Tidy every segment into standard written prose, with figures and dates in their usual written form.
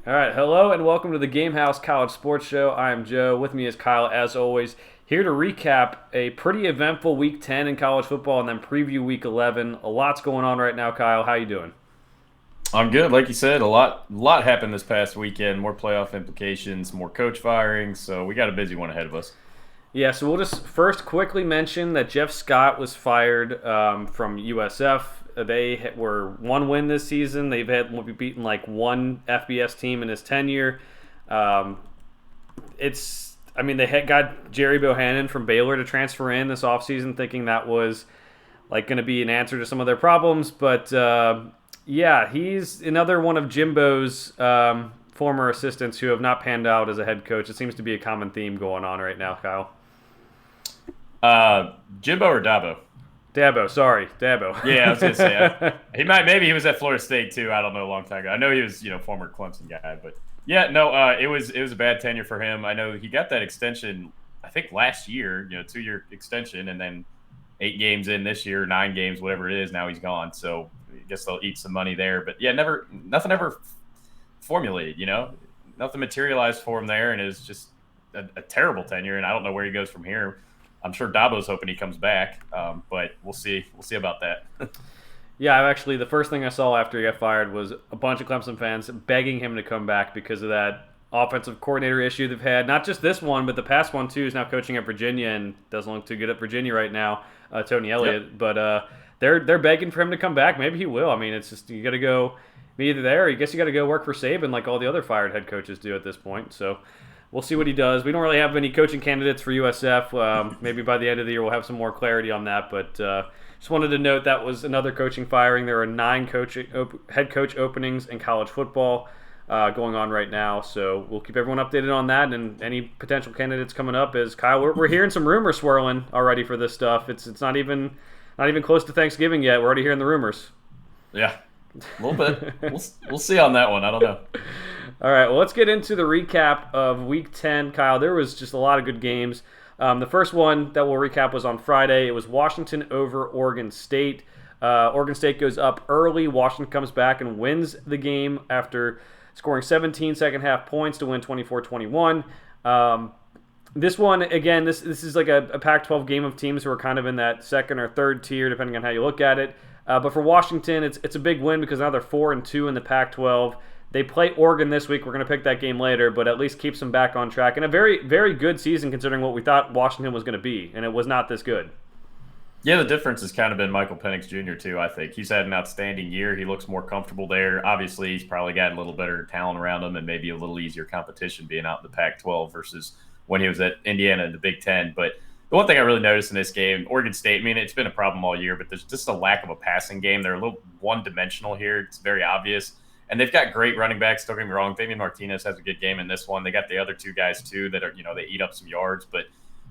All right, hello and welcome to the Game House College Sports Show. I am Joe. With me is Kyle, as always, here to recap a pretty eventful Week 10 in college football and then preview Week 11. A lot's going on right now, Kyle. How you doing? I'm good. Like you said, a lot happened this past weekend. More playoff implications, more coach firings. So we got a busy one ahead of us. Yeah, so we'll just first quickly mention that Jeff Scott was fired from USF. They were one win this season. They've had beaten like one FBS team in his tenure. Um, they had got Jerry Bohannon from Baylor to transfer in this offseason, thinking that was like going to be an answer to some of their problems. But yeah, he's another one of Jimbo's former assistants who have not panned out as a head coach. It seems to be a common theme going on right now, Kyle. Jimbo or Dabo? Dabo, sorry, Dabo. Yeah, I was gonna say maybe he was at Florida State too. I don't know, a long time ago. I know he was former Clemson guy, but yeah, no, it was a bad tenure for him. I know he got that extension, I think last year, 2-year extension, and then 8 games in this year, 9 games, whatever it is. Now he's gone, so I guess they'll eat some money there. But yeah, nothing ever formulated. Nothing materialized for him there, and it's just a terrible tenure. And I don't know where he goes from here. I'm sure Dabo's hoping he comes back, but we'll see. We'll see about that. Yeah, actually, the first thing I saw after he got fired was a bunch of Clemson fans begging him to come back because of that offensive coordinator issue they've had. Not just this one, but the past one too. Is now coaching at Virginia and doesn't look too good at Virginia right now. Tony Elliott, Yep. but they're begging for him to come back. Maybe he will. I mean, it's just you got to go be either there. Or I guess you got to go work for Saban like all the other fired head coaches do at this point. So we'll see what he does. We don't really have any coaching candidates for USF. Maybe by the end of the year we'll have some more clarity on that. But just wanted to note that was another coaching firing. There are 9 head coach openings in college football going on right now. So we'll keep everyone updated on that and any potential candidates coming up. As Kyle, we're hearing some rumors swirling already for this stuff. It's not even close to Thanksgiving yet. We're already hearing the rumors. Yeah, a little bit. We'll see on that one. I don't know. All right, well, let's get into the recap of Week 10. Kyle, there was just a lot of good games. The first one that we'll recap was on Friday. It was Washington over Oregon State. Oregon State goes up early. Washington comes back and wins the game after scoring 17 second-half points to win 24-21. This one, again, this is like a Pac-12 game of teams who are kind of in that second or third tier, depending on how you look at it. But for Washington, it's a big win because now they're 4-2 in the Pac-12. They play Oregon this week. We're going to pick that game later, but at least keeps them back on track. And a very, very good season considering what we thought Washington was going to be, and it was not this good. Yeah, the difference has kind of been Michael Penix Jr. too, I think. He's had an outstanding year. He looks more comfortable there. Obviously, he's probably got a little better talent around him and maybe a little easier competition being out in the Pac-12 versus when he was at Indiana in the Big Ten. But the one thing I really noticed in this game, Oregon State, I mean, it's been a problem all year, but there's just a lack of a passing game. They're a little one-dimensional here. It's very obvious. And they've got great running backs. Don't get me wrong. Damian Martinez has a good game in this one. They got the other 2 guys, too, that are, they eat up some yards. But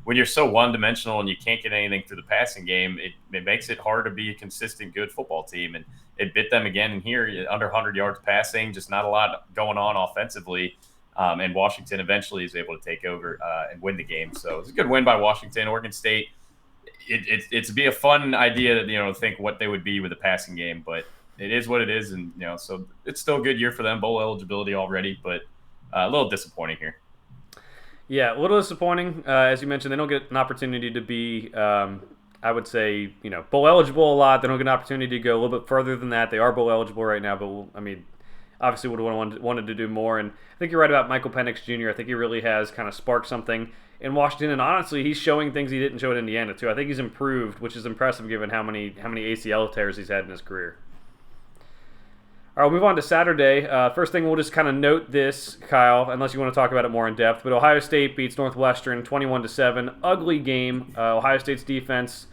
when you're so one-dimensional and you can't get anything through the passing game, it makes it hard to be a consistent, good football team. And it bit them again in here, under 100 yards passing, just not a lot going on offensively. And Washington eventually is able to take over and win the game. So it's a good win by Washington. Oregon State, it's be a fun idea to think what they would be with a passing game, but it is what it is. And, so it's still a good year for them, bowl eligibility already, but a little disappointing here. Yeah, a little disappointing. As you mentioned, they don't get an opportunity to be, I would say, bowl eligible a lot. They don't get an opportunity to go a little bit further than that. They are bowl eligible right now, but obviously would have wanted to do more. And I think you're right about Michael Penix Jr. I think he really has kind of sparked something in Washington. And honestly, he's showing things he didn't show at Indiana too. I think he's improved, which is impressive given how many ACL tears he's had in his career. All right, we'll move on to Saturday. First thing, we'll just kind of note this, Kyle, unless you want to talk about it more in depth. But Ohio State beats Northwestern 21-7. Ugly game. Ohio State's defense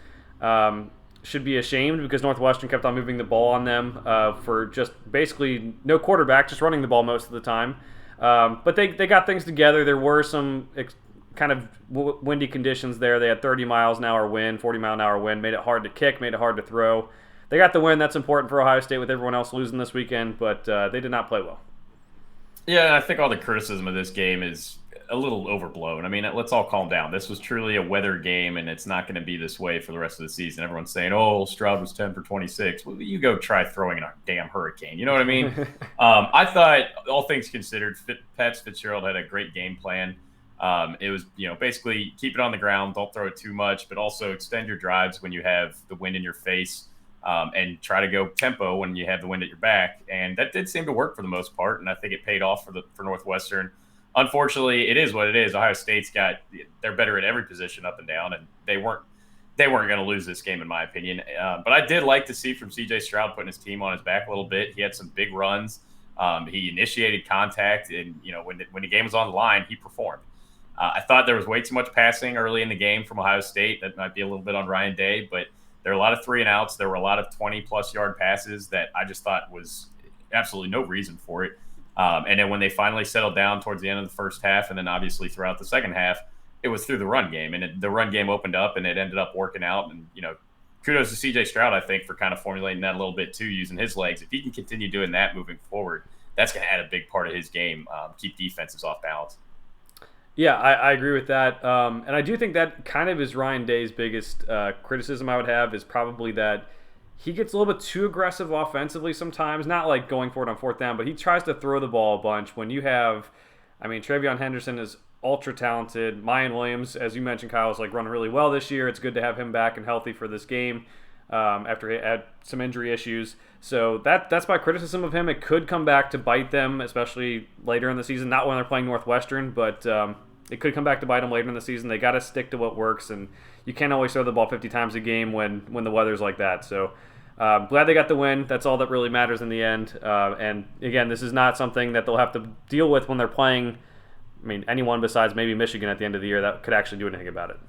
should be ashamed because Northwestern kept on moving the ball on them for just basically no quarterback, just running the ball most of the time. But they got things together. There were some kind of windy conditions there. They had 30-mile-an-hour wind, 40-mile-an-hour wind, made it hard to kick, made it hard to throw. They got the win. That's important for Ohio State with everyone else losing this weekend, but they did not play well. Yeah, and I think all the criticism of this game is a little overblown. I mean, let's all calm down. This was truly a weather game, and it's not going to be this way for the rest of the season. Everyone's saying, "Oh, Stroud was 10 for 26." Well, you go try throwing in a damn hurricane. You know what I mean? I thought, all things considered, Pat Fitzgerald had a great game plan. It was, basically keep it on the ground, don't throw it too much, but also extend your drives when you have the wind in your face, and try to go tempo when you have the wind at your back. And that did seem to work for the most part, and I think it paid off for Northwestern. Unfortunately, it is what it is. Ohio State's they're better at every position up and down, and they weren't going to lose this game in my opinion. But I did like to see from C.J. Stroud putting his team on his back a little bit. He had some big runs. He initiated contact, and when the game was on the line, he performed. I thought there was way too much passing early in the game from Ohio State. That might be a little bit on Ryan Day, but there were a lot of 3-and-outs. There were a lot of 20-plus yard passes that I just thought was absolutely no reason for it. And then when they finally settled down towards the end of the first half, and then obviously throughout the second half, it was through the run game. And the run game opened up, and it ended up working out. And, kudos to C.J. Stroud, I think, for kind of formulating that a little bit too, using his legs. If he can continue doing that moving forward, that's going to add a big part of his game, keep defenses off balance. Yeah, I agree with that. And I do think that kind of is Ryan Day's biggest criticism I would have, is probably that he gets a little bit too aggressive offensively sometimes, not like going for it on fourth down, but he tries to throw the ball a bunch when you have, Travion Henderson is ultra talented. Mayan Williams, as you mentioned, Kyle, is running really well this year. It's good to have him back and healthy for this game after he had some injury issues. So that's my criticism of him. It could come back to bite them, especially later in the season. Not when they're playing Northwestern, but it could come back to bite them later in the season. They got to stick to what works, and you can't always throw the ball 50 times a game when the weather's like that. So glad they got the win. That's all that really matters in the end. And again, this is not something that they'll have to deal with when they're playing, anyone besides maybe Michigan at the end of the year that could actually do anything about it.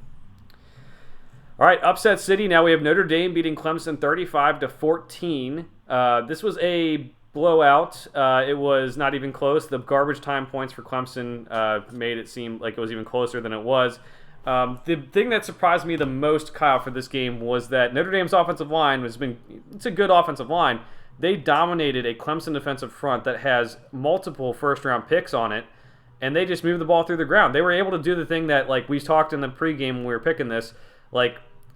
All right, upset city. Now we have Notre Dame beating Clemson 35-14. This was a blowout. It was not even close. The garbage time points for Clemson made it seem like it was even closer than it was. The thing that surprised me the most, Kyle, for this game was that Notre Dame's offensive line it's a good offensive line. They dominated a Clemson defensive front that has multiple first-round picks on it, and they just moved the ball through the ground. They were able to do the thing that, we talked in the pregame when we were picking this,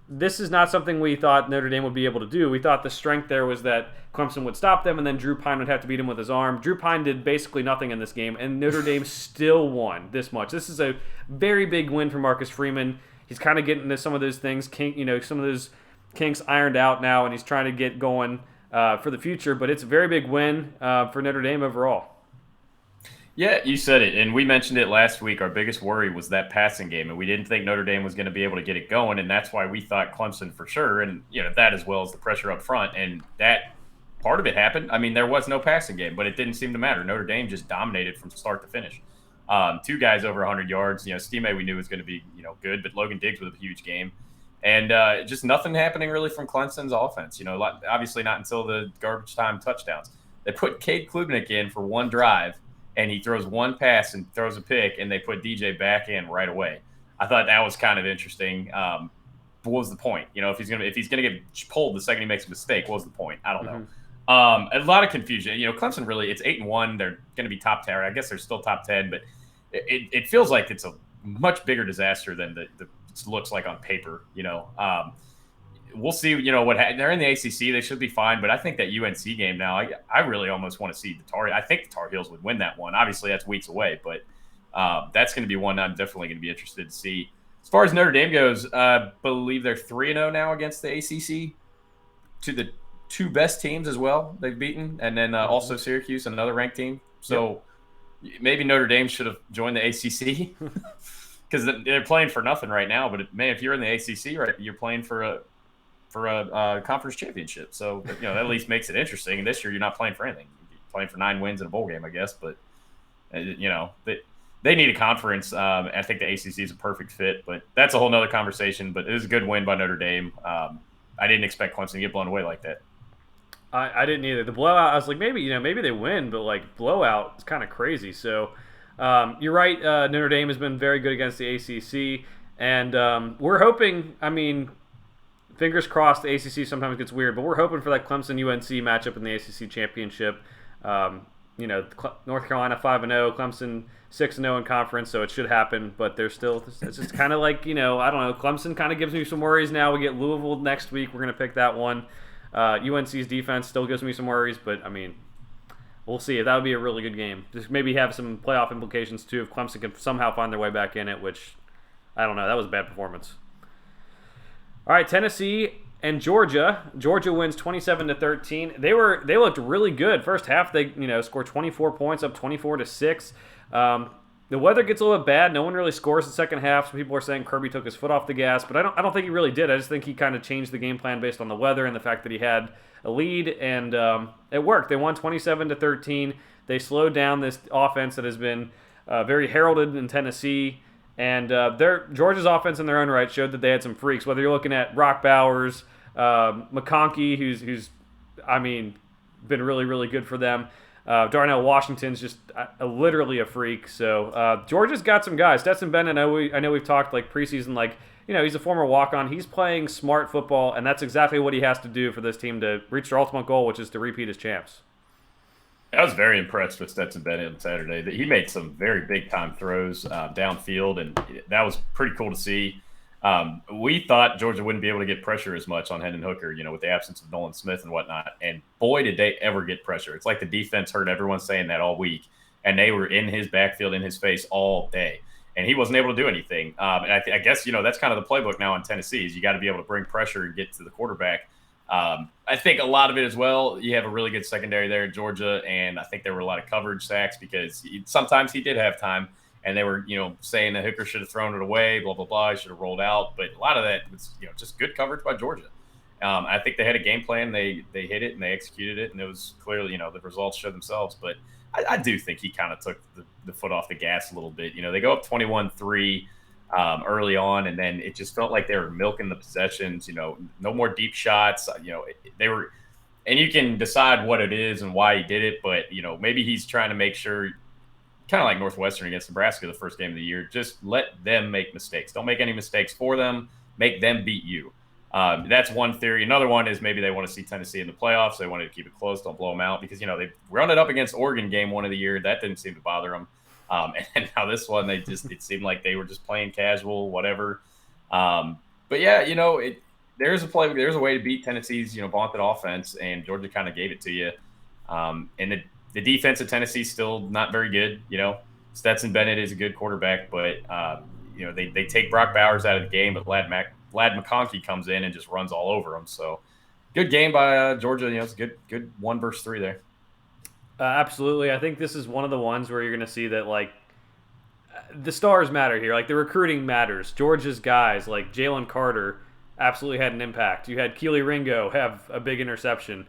this is not something we thought Notre Dame would be able to do. We thought the strength there was that Clemson would stop them, and then Drew Pine would have to beat him with his arm. Drew Pine did basically nothing in this game, and Notre Dame still won this much. This is a very big win for Marcus Freeman. He's kind of getting to some of those things, some of those kinks ironed out now, and he's trying to get going for the future. But it's a very big win for Notre Dame overall. Yeah, you said it, and we mentioned it last week. Our biggest worry was that passing game, and we didn't think Notre Dame was going to be able to get it going, and that's why we thought Clemson for sure, and that as well as the pressure up front, and that part of it happened. There was no passing game, but it didn't seem to matter. Notre Dame just dominated from start to finish. Two guys over 100 yards. Stime we knew was going to be good, but Logan Diggs with a huge game, and just nothing happening really from Clemson's offense. Obviously not until the garbage time touchdowns. They put Cade Klubnik in for one drive, and he throws one pass and throws a pick, and they put DJ back in right away. I thought that was kind of interesting. What was the point? If he's gonna get pulled the second he makes a mistake, what was the point? I don't know. A lot of confusion. Clemson really, it's 8-1. They're going to be top 10. I guess they're still top 10, but it feels like it's a much bigger disaster than it looks like on paper. We'll see. What they're in the ACC, they should be fine. But I think that UNC game now, I really almost want to see the Tar. I think the Tar Heels would win that one. Obviously, that's weeks away, but that's going to be one I'm definitely going to be interested to see. As far as Notre Dame goes, I believe they're 3-0 now against the ACC. To the two best teams as well, they've beaten, and then also Syracuse, another ranked team. So maybe Notre Dame should have joined the ACC because they're playing for nothing right now. But if you're in the ACC, right, you're playing for a conference championship. So, that at least makes it interesting. And this year, you're not playing for anything. You're playing for 9 wins in a bowl game, I guess. But, they need a conference. I think the ACC is a perfect fit. But that's a whole nother conversation. But it was a good win by Notre Dame. I didn't expect Clemson to get blown away like that. I didn't either. The blowout, I was like, maybe they win. But, blowout is kind of crazy. So, you're right. Notre Dame has been very good against the ACC. And we're hoping, fingers crossed, the ACC sometimes gets weird, but we're hoping for that Clemson-UNC matchup in the ACC championship. North Carolina 5-0, Clemson 6-0 in conference, so it should happen. But they're still, it's just kind of like, I don't know. Clemson kind of gives me some worries now. We get Louisville next week. We're gonna pick that one. UNC's defense still gives me some worries, but I mean, we'll see. That would be a really good game. Just maybe have some playoff implications too if Clemson can somehow find their way back in it, which I don't know. That was a bad performance. All right, Tennessee and Georgia. Georgia wins 27-13. They looked really good. First half, they scored 24 points, up 24-6. The weather gets a little bit bad. No one really scores the second half. Some people are saying Kirby took his foot off the gas, but I don't think he really did. I just think he kind of changed the game plan based on the weather and the fact that he had a lead, and it worked. They won 27-13. They slowed down this offense that has been very heralded in Tennessee. And Georgia's offense in their own right showed that they had some freaks. Whether you're looking at Brock Bowers, McConkey, who's been really, really good for them. Darnell Washington's just literally a freak. So Georgia's got some guys. Stetson Bennett, I know we've talked like preseason, he's a former walk-on. He's playing smart football, and that's exactly what he has to do for this team to reach their ultimate goal, which is to repeat as champs. I was very impressed with Stetson Bennett on Saturday. He made some very big-time throws downfield, and that was pretty cool to see. We thought Georgia wouldn't be able to get pressure as much on Hendon Hooker, with the absence of Nolan Smith and whatnot. And boy, did they ever get pressure. It's like the defense heard everyone saying that all week, and they were in his backfield, in his face all day. And he wasn't able to do anything. And I guess, that's kind of the playbook now in Tennessee is you got to be able to bring pressure and get to the quarterback. I think a lot of it as well, you have a really good secondary there in Georgia, and I think there were a lot of coverage sacks because sometimes he did have time, and they were, saying that Hooker should have thrown it away, blah, blah, blah, he should have rolled out. But a lot of that was, just good coverage by Georgia. I think they had a game plan. They hit it, and they executed it, and it was clearly, the results showed themselves. But I do think he kind of took the foot off the gas a little bit. They go up 21-3. Early on, and then it just felt like they were milking the possessions. No more deep shots. They were, and you can decide what it is and why he did it, but maybe he's trying to make sure, kind of like Northwestern against Nebraska the first game of the year, just let them make mistakes. Don't make any mistakes for them. Make them beat you. That's one theory. Another one is maybe they want to see Tennessee in the playoffs. They wanted to keep it close, don't blow them out, because they run it up against Oregon game one of the year. That didn't seem to bother them. And now this one, it seemed like they were just playing casual, whatever. But yeah, there's a way to beat Tennessee's, vaunted offense, and Georgia kind of gave it to you. And the defense of Tennessee's still not very good. Stetson Bennett is a good quarterback, but they take Brock Bowers out of the game, but Lad McConkey comes in and just runs all over them. So good game by Georgia. It's a good 1 versus 3 there. Absolutely. I think this is one of the ones where you're going to see that, the stars matter here. The recruiting matters. Georgia's guys, like Jalen Carter, absolutely had an impact. You had Keely Ringo have a big interception.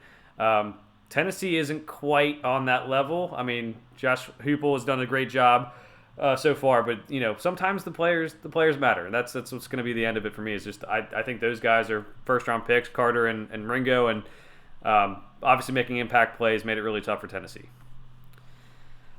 Tennessee isn't quite on that level. I mean, Josh Heupel has done a great job so far, but, sometimes the players matter. That's what's going to be the end of it for me. Is just I think those guys are first-round picks, Carter and Ringo, and obviously making impact plays made it really tough for Tennessee.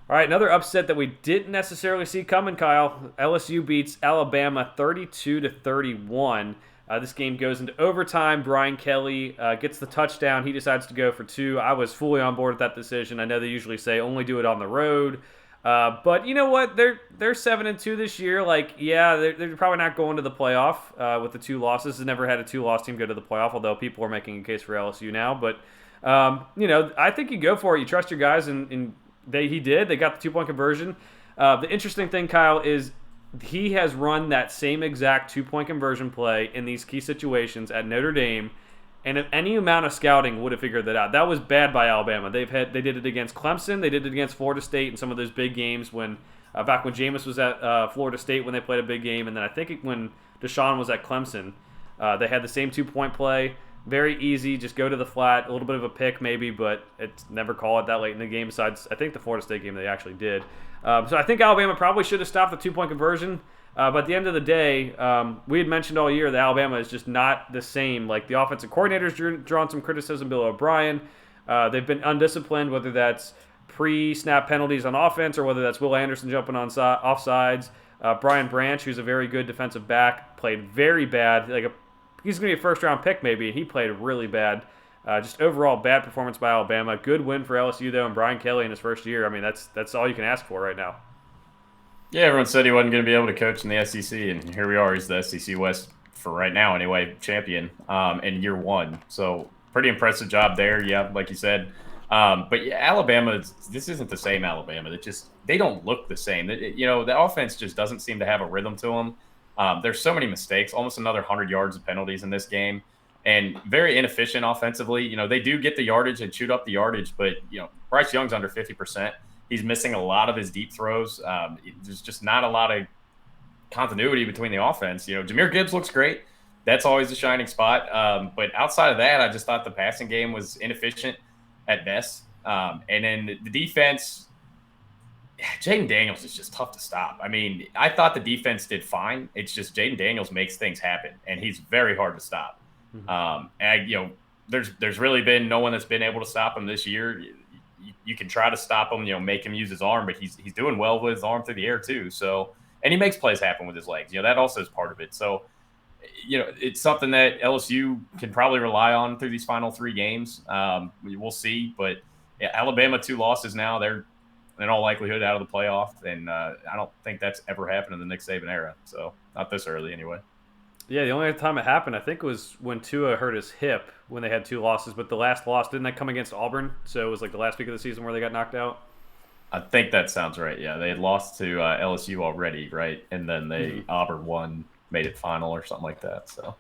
All right, another upset that we didn't necessarily see coming, Kyle. LSU beats Alabama 32-31. This game goes into overtime. Brian Kelly gets the touchdown. He decides to go for 2. I was fully on board with that decision. I know they usually say only do it on the road. But you know what? They're 7-2 this year. They're probably not going to the playoff with the 2 losses. Has never had a 2-loss team go to the playoff, although people are making a case for LSU now. But I think you go for it. You trust your guys, and he did. They got the 2-point conversion. The interesting thing, Kyle, is he has run that same exact 2-point conversion play in these key situations at Notre Dame. And if any amount of scouting would have figured that out. That was bad by Alabama. They did it against Clemson. They did it against Florida State in some of those big games when back when Jameis was at Florida State when they played a big game. And then I think when Deshaun was at Clemson, they had the same 2-point play. Very easy. Just go to the flat. A little bit of a pick maybe, but it's never call it that late in the game. Besides, I think the Florida State game they actually did. So I think Alabama probably should have stopped the 2-point conversion. But at the end of the day, we had mentioned all year that Alabama is just not the same. The offensive coordinator's drawn some criticism, Bill O'Brien. They've been undisciplined, whether that's pre-snap penalties on offense or whether that's Will Anderson jumping on offsides. Brian Branch, who's a very good defensive back, played very bad. He's going to be a first-round pick maybe, and he played really bad. Just overall bad performance by Alabama. Good win for LSU though, and Brian Kelly in his first year. I mean, that's all you can ask for right now. Yeah, everyone said he wasn't going to be able to coach in the SEC, and here we are. He's the SEC West for right now, anyway, champion in year one. So pretty impressive job there. Yeah, like you said. But yeah, Alabama, this isn't the same Alabama. They don't look the same. The offense just doesn't seem to have a rhythm to them. There's so many mistakes, almost another 100 yards of penalties in this game, and very inefficient offensively. They do get the yardage and shoot up the yardage, but Bryce Young's under 50%. He's missing a lot of his deep throws. There's just not a lot of continuity between the offense. Jahmyr Gibbs looks great. That's always a shining spot. But outside of that, I just thought the passing game was inefficient at best. And then the defense, Jaden Daniels is just tough to stop. I mean, I thought the defense did fine. It's just Jaden Daniels makes things happen, and he's very hard to stop. There's really been no one that's been able to stop him this year. You can try to stop him, make him use his arm, but he's doing well with his arm through the air too. So, and he makes plays happen with his legs. That also is part of it. So, it's something that LSU can probably rely on through these final 3 games. We'll see, but yeah, Alabama 2 losses now. They're in all likelihood out of the playoff, and I don't think that's ever happened in the Nick Saban era. So, not this early anyway. Yeah, the only time it happened, I think, was when Tua hurt his hip when they had 2 losses. But the last loss, didn't that come against Auburn? So it was like the last week of the season where they got knocked out? I think that sounds right. Yeah, they had lost to LSU already, right? And then Auburn won, made it final or something like that. So.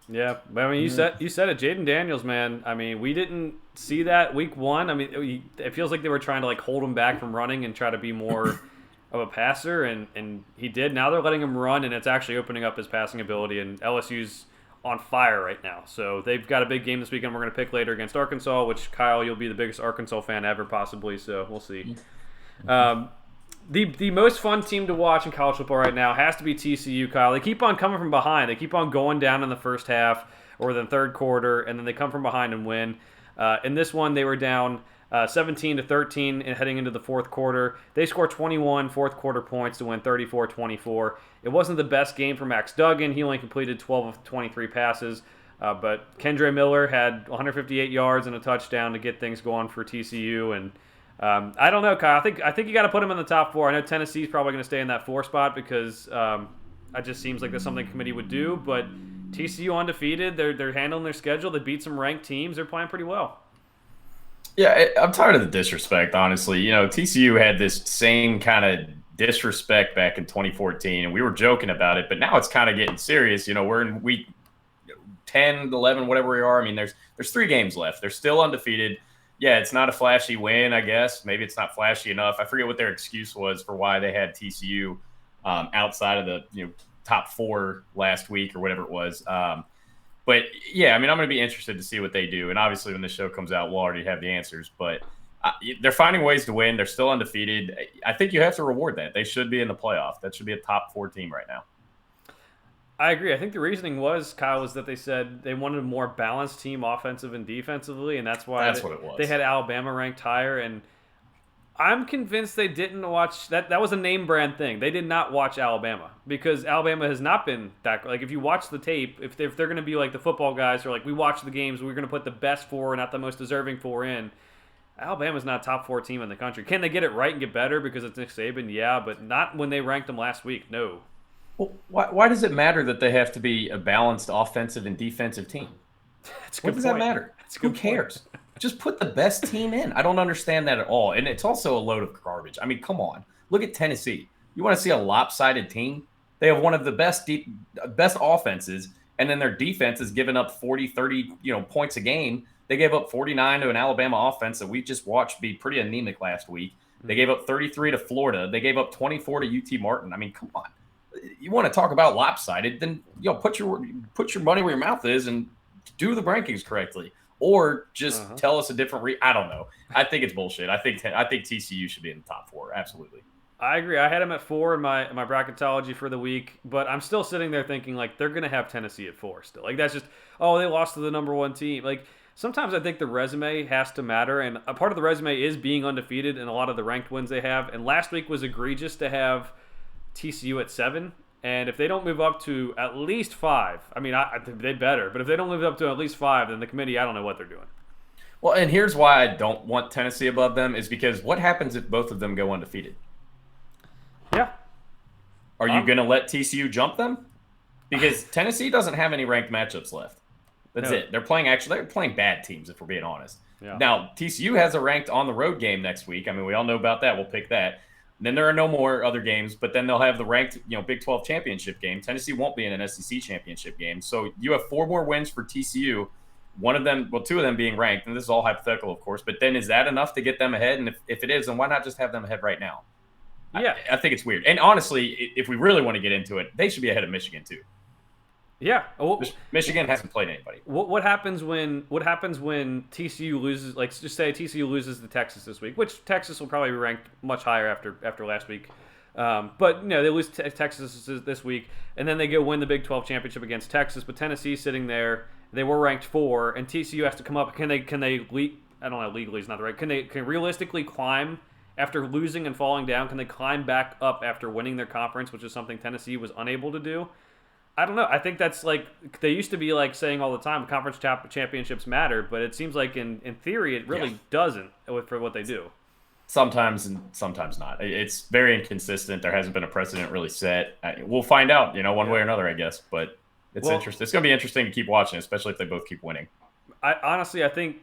Yeah, but I mean, you said it, Jaden Daniels, man. I mean, we didn't see that week 1. I mean, it feels like they were trying to like hold him back from running and try to be more of a passer, and he did. Now they're letting him run, and it's actually opening up his passing ability. And LSU's on fire right now, so they've got a big game this weekend. We're going to pick later against Arkansas, which Kyle, you'll be the biggest Arkansas fan ever, possibly. So we'll see. The most fun team to watch in college football right now has to be TCU, Kyle. They keep on coming from behind. They keep on going down in the first half or the third quarter, and then they come from behind and win. In this one, they were down 17-13 and heading into the fourth quarter. They scored 21 fourth quarter points to win 34-24. It wasn't the best game for Max Duggan. He only completed 12 of 23 passes, but Kendre Miller had 158 yards and a touchdown to get things going for TCU. And I don't know, Kyle. I think you got to put him in the top 4. I know Tennessee's probably going to stay in that 4 spot because it just seems like that's something the committee would do. But TCU undefeated. They're handling their schedule. They beat some ranked teams. They're playing pretty well. Yeah, I'm tired of the disrespect, honestly. TCU had this same kind of disrespect back in 2014, and we were joking about it, but now it's kind of getting serious. We're in week 10, 11, whatever we are. I mean, there's 3 games left. They're still undefeated. Yeah, it's not a flashy win, I guess. Maybe it's not flashy enough. I forget what their excuse was for why they had TCU outside of the top 4 last week or whatever it was. But yeah, I mean, I'm going to be interested to see what they do. And obviously, when this show comes out, we'll already have the answers. But they're finding ways to win. They're still undefeated. I think you have to reward that. They should be in the playoff. That should be a top 4 team right now. I agree. I think the reasoning was, Kyle, was that they said they wanted a more balanced team offensive and defensively, and that's why what it was. They had Alabama ranked higher. And I'm convinced they didn't watch that. That was a name brand thing. They did not watch Alabama because Alabama has not been that. Like, if you watch the tape, if they're going to be like the football guys who are like, we watch the games, we're going to put the best 4, not the most deserving 4 in. Alabama's not a top 4 team in the country. Can they get it right and get better because it's Nick Saban? Yeah, but not when they ranked them last week. No. Well, why does it matter that they have to be a balanced offensive and defensive team? What does that matter? Who cares? Just put the best team in. I don't understand that at all. And it's also a load of garbage. I mean, come on. Look at Tennessee. You want to see a lopsided team? They have one of the best offenses, and then their defense is giving up 40, 30 points a game. They gave up 49 to an Alabama offense that we just watched be pretty anemic last week. They gave up 33 to Florida. They gave up 24 to UT Martin. I mean, come on. You want to talk about lopsided, then put your money where your mouth is and do the rankings correctly, or just tell us a different. I don't know. I think it's bullshit. I think TCU should be in the top 4. Absolutely. I agree. I had them at 4 in my bracketology for the week, but I'm still sitting there thinking like they're gonna have Tennessee at 4 still. Like that's just they lost to the number 1 team. Like sometimes I think the resume has to matter, and a part of the resume is being undefeated in a lot of the ranked wins they have. And last week was egregious to have TCU at 7. And if they don't move up to at least 5, I mean, they better. But if they don't move up to at least 5, then the committee, I don't know what they're doing. Well, and here's why I don't want Tennessee above them is because what happens if both of them go undefeated? Yeah. Are you going to let TCU jump them? Because Tennessee doesn't have any ranked matchups left. That's it. They're playing bad teams, if we're being honest. Yeah. Now, TCU has a ranked on the road game next week. I mean, we all know about that. We'll pick that. And then there are no more other games, but then they'll have the ranked, Big 12 championship game. Tennessee won't be in an SEC championship game. So you have 4 more wins for TCU. One of them, 2 of them being ranked, and this is all hypothetical, of course. But then is that enough to get them ahead? And if it is, then why not just have them ahead right now? Yeah, I think it's weird. And honestly, if we really want to get into it, they should be ahead of Michigan too. Yeah, Michigan hasn't played anybody. What happens when TCU loses? Like, just say TCU loses to Texas this week, which Texas will probably be ranked much higher after last week. But they lose to Texas this week, and then they go win the Big 12 championship against Texas. But Tennessee's sitting there; they were ranked 4, and TCU has to come up. Can they? I don't know. Legally is not the right. Can realistically climb after losing and falling down? Can they climb back up after winning their conference, which is something Tennessee was unable to do? I don't know. I think that's like they used to be like saying all the time, conference championships matter, but it seems like in theory it really doesn't for what they do. Sometimes and sometimes not. It's very inconsistent. There hasn't been a precedent really set. We'll find out, one way or another, I guess. But it's interesting. It's going to be interesting to keep watching, especially if they both keep winning. I think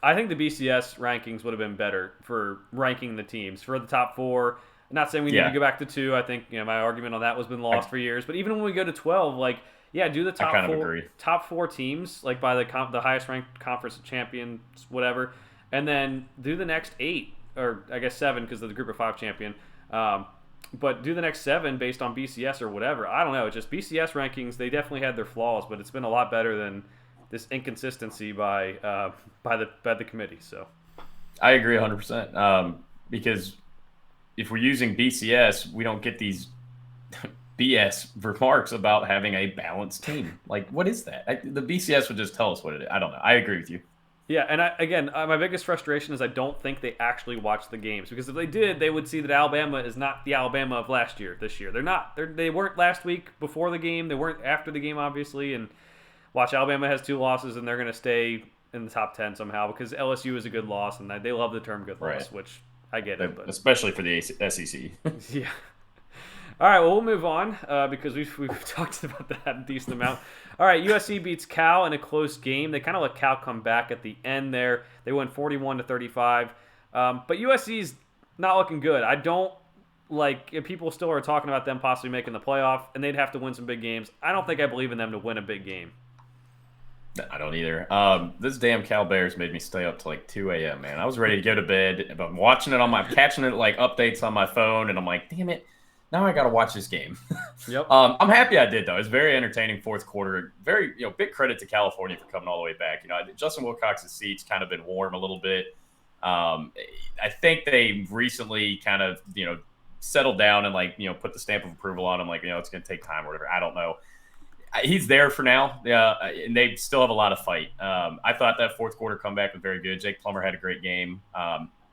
I think the BCS rankings would have been better for ranking the teams for the top 4. Not saying we need to go back to 2. I think my argument on that has been lost for years. But even when we go to 12, do the top 4 teams by the highest ranked conference champions, whatever, and then do the next 8 or I guess 7 because of the group of 5 champion. But do the next 7 based on BCS or whatever. I don't know. Just BCS rankings, they definitely had their flaws, but it's been a lot better than this inconsistency by the committee. So I agree 100% because if we're using BCS, we don't get these BS remarks about having a balanced team. Like, what is that? The BCS would just tell us what it is. I don't know. I agree with you. Yeah, and my biggest frustration is I don't think they actually watch the games because if they did, they would see that Alabama is not the Alabama of this year. They're not. They weren't last week before the game. They weren't after the game, obviously. And watch, Alabama has 2 losses, and they're going to stay in the top 10 somehow because LSU is a good loss, and they love the term good loss, which I get it. But especially for the SEC. Yeah. All right, well, we'll move on because we've talked about that a decent amount. All right, USC beats Cal in a close game. They kind of let Cal come back at the end there. They won 41-35. But USC's not looking good. I don't if people still are talking about them possibly making the playoff, and they'd have to win some big games. I don't think I believe in them to win a big game. I don't either. This damn Cal Bears made me stay up till 2 a.m., man. I was ready to go to bed, but I'm watching it catching it updates on my phone, and I'm like, damn it. Now I got to watch this game. Yep. I'm happy I did, though. It's very entertaining fourth quarter. Very, big credit to California for coming all the way back. Justin Wilcox's seat's kind of been warm a little bit. I think they recently kind of, settled down and put the stamp of approval on him. It's going to take time or whatever. I don't know. He's there for now. And they still have a lot of fight. I thought that fourth quarter comeback was very good. Jake Plummer had a great game.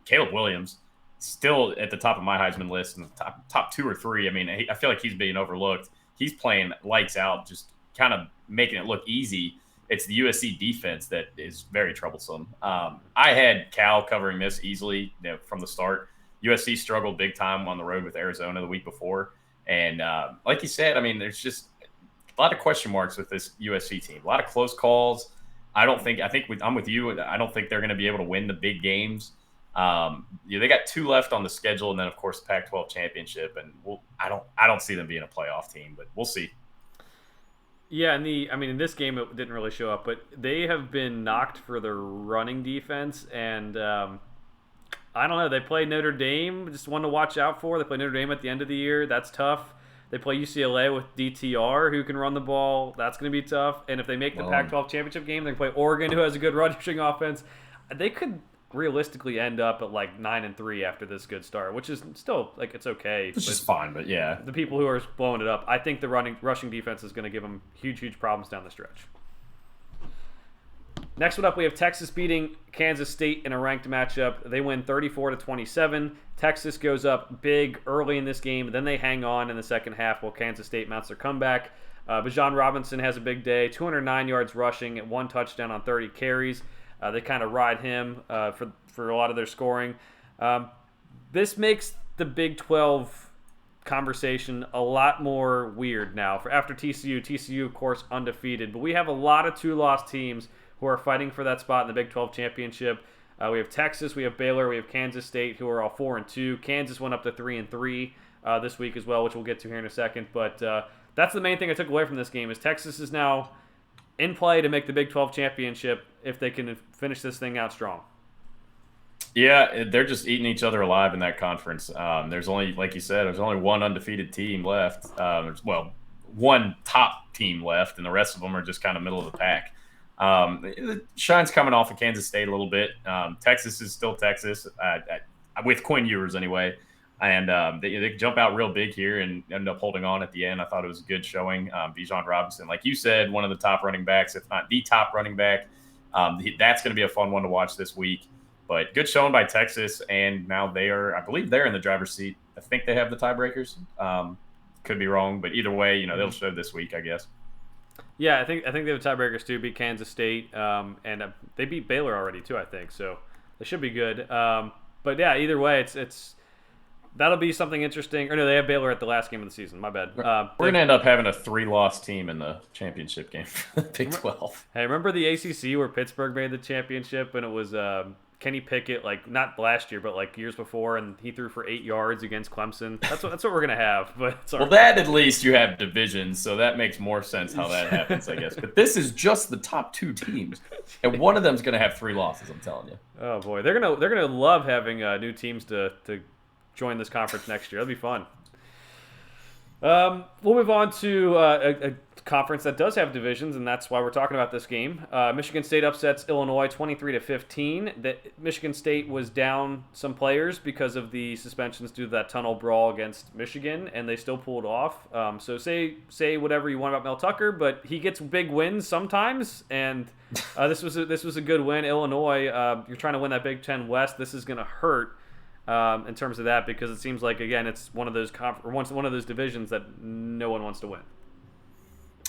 Caleb Williams, still at the top of my Heisman list in the top 2 or 3. I mean, I feel like he's being overlooked. He's playing lights out, just kind of making it look easy. It's the USC defense that is very troublesome. I had Cal covering this easily from the start. USC struggled big time on the road with Arizona the week before. And like you said, I mean, there's just a lot of question marks with this USC team. A lot of close calls. I'm with you. I don't think they're going to be able to win the big games. They got 2 left on the schedule, and then of course the Pac-12 championship. And I don't see them being a playoff team, but we'll see. Yeah, in this game it didn't really show up, but they have been knocked for their running defense, and I don't know. They play Notre Dame, just one to watch out for. They play Notre Dame at the end of the year. That's tough. They play UCLA with DTR, who can run the ball. That's going to be tough. And if they make the Pac-12 championship game, they play Oregon, who has a good rushing offense. They could realistically end up at 9-3 after this good start, which is still it's okay. It's just fine, but yeah, the people who are blowing it up, I think the rushing defense is going to give them huge problems down the stretch. Next one up, we have Texas beating Kansas State in a ranked matchup. They win 34-27. Texas goes up big early in this game. Then they hang on in the second half while Kansas State mounts their comeback. Bijan Robinson has a big day, 209 yards rushing and 1 touchdown on 30 carries. They kind of ride him for a lot of their scoring. This makes the Big 12 conversation a lot more weird now. After TCU, of course, undefeated. But we have a lot of 2-loss teams who are fighting for that spot in the Big 12 championship. We have Texas, we have Baylor, we have Kansas State, who are all 4-2. Kansas went up to 3-3 this week as well, which we'll get to here in a second. But that's the main thing I took away from this game is Texas is now in play to make the Big 12 championship if they can finish this thing out strong. Yeah, they're just eating each other alive in that conference. There's only, like you said, there's only one undefeated team left. There's one top team left, and the rest of them are just kind of middle of the pack. The shine's coming off of Kansas State a little bit. Texas is still Texas, with Quinn Ewers anyway. And they jump out real big here and end up holding on at the end. I thought it was a good showing. Bijan Robinson, like you said, one of the top running backs, if not the top running back. That's going to be a fun one to watch this week. But good showing by Texas, and now I believe they're in the driver's seat. I think they have the tiebreakers. Could be wrong, but either way, they'll show this week, I guess. Yeah, I think they have tiebreakers too. Beat Kansas State, and they beat Baylor already too. I think so. They should be good. But yeah, either way, it's that'll be something interesting. Or no, they have Baylor at the last game of the season. My bad. We're gonna end up having a 3-loss team in the championship game, Big 12. Hey, remember the ACC where Pittsburgh made the championship and it was Kenny Pickett, like not last year, but like years before, and he threw for 8 yards against Clemson. That's what we're gonna have. But well, that at least you have divisions, so that makes more sense how that happens, I guess. But this is just the top 2 teams, and one of them's gonna have 3 losses. I'm telling you. Oh boy, they're gonna love having new teams to join this conference next year. That'll be fun. We'll move on to a conference that does have divisions, and that's why we're talking about this game. Michigan State upsets Illinois 23-15. Michigan State was down some players because of the suspensions due to that tunnel brawl against Michigan, and they still pulled off. So say whatever you want about Mel Tucker, but he gets big wins sometimes, and this was a good win. Illinois, you're trying to win that Big Ten West. This is going to hurt. In terms of that, because it seems like again it's one of those one of those divisions that no one wants to win.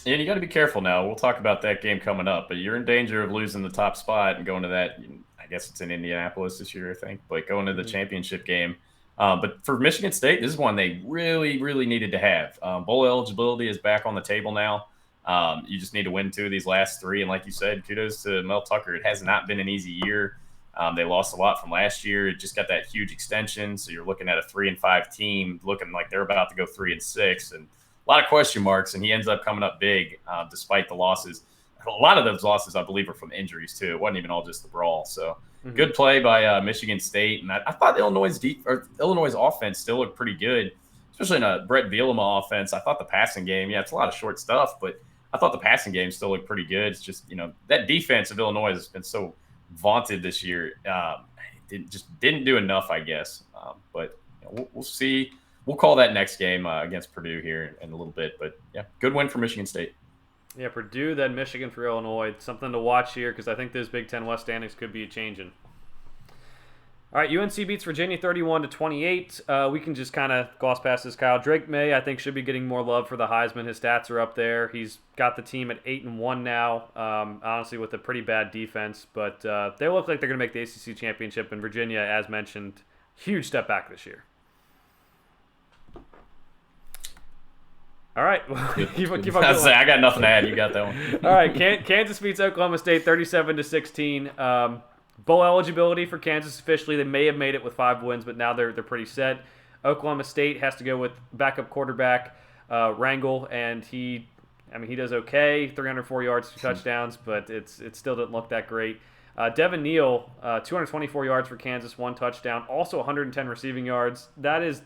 And you got to be careful now. We'll talk about that game coming up, but you're in danger of losing the top spot and going to that. I guess it's in Indianapolis this year, I think, but going to the championship game. But for Michigan State, this is one they really, really needed to have. Bowl eligibility is back on the table now. You just need to win 2 of these last 3, and like you said, kudos to Mel Tucker. It has not been an easy year. They lost a lot from last year. It just got that huge extension. So you're looking at a 3-5 team looking like they're about to go 3-6 and a lot of question marks. And he ends up coming up big despite the losses. A lot of those losses, I believe, are from injuries too. It wasn't even all just the brawl. So good play by Michigan State. And I thought Illinois' offense still looked pretty good, especially in a Brett Bielema offense. I thought the passing game, it's a lot of short stuff, but I thought the passing game still looked pretty good. It's just, that defense of Illinois has been so vaunted this year. Didn't do enough, I guess. But we'll see. We'll call that next game against Purdue here in a little bit. But yeah, good win for Michigan State. Yeah, Purdue, then Michigan for Illinois. Something to watch here because I think those Big Ten West standings could be changing. All right, UNC beats Virginia 31-28. We can just kind of gloss past this, Kyle. Drake May, I think, should be getting more love for the Heisman. His stats are up there. He's got the team at 8-1 now, honestly, with a pretty bad defense. But they look like they're going to make the ACC championship. And Virginia, as mentioned, huge step back this year. All right. keep on I got nothing to add. You got that one. All right, Kansas beats Oklahoma State 37-16. Bowl eligibility for Kansas officially. They may have made it with 5 wins, but now they're pretty set. Oklahoma State has to go with backup quarterback Rangel, and he does okay. 304 yards, 2 touchdowns, but it still didn't look that great. Devin Neal, 224 yards for Kansas, 1 touchdown, also 110 receiving yards. That is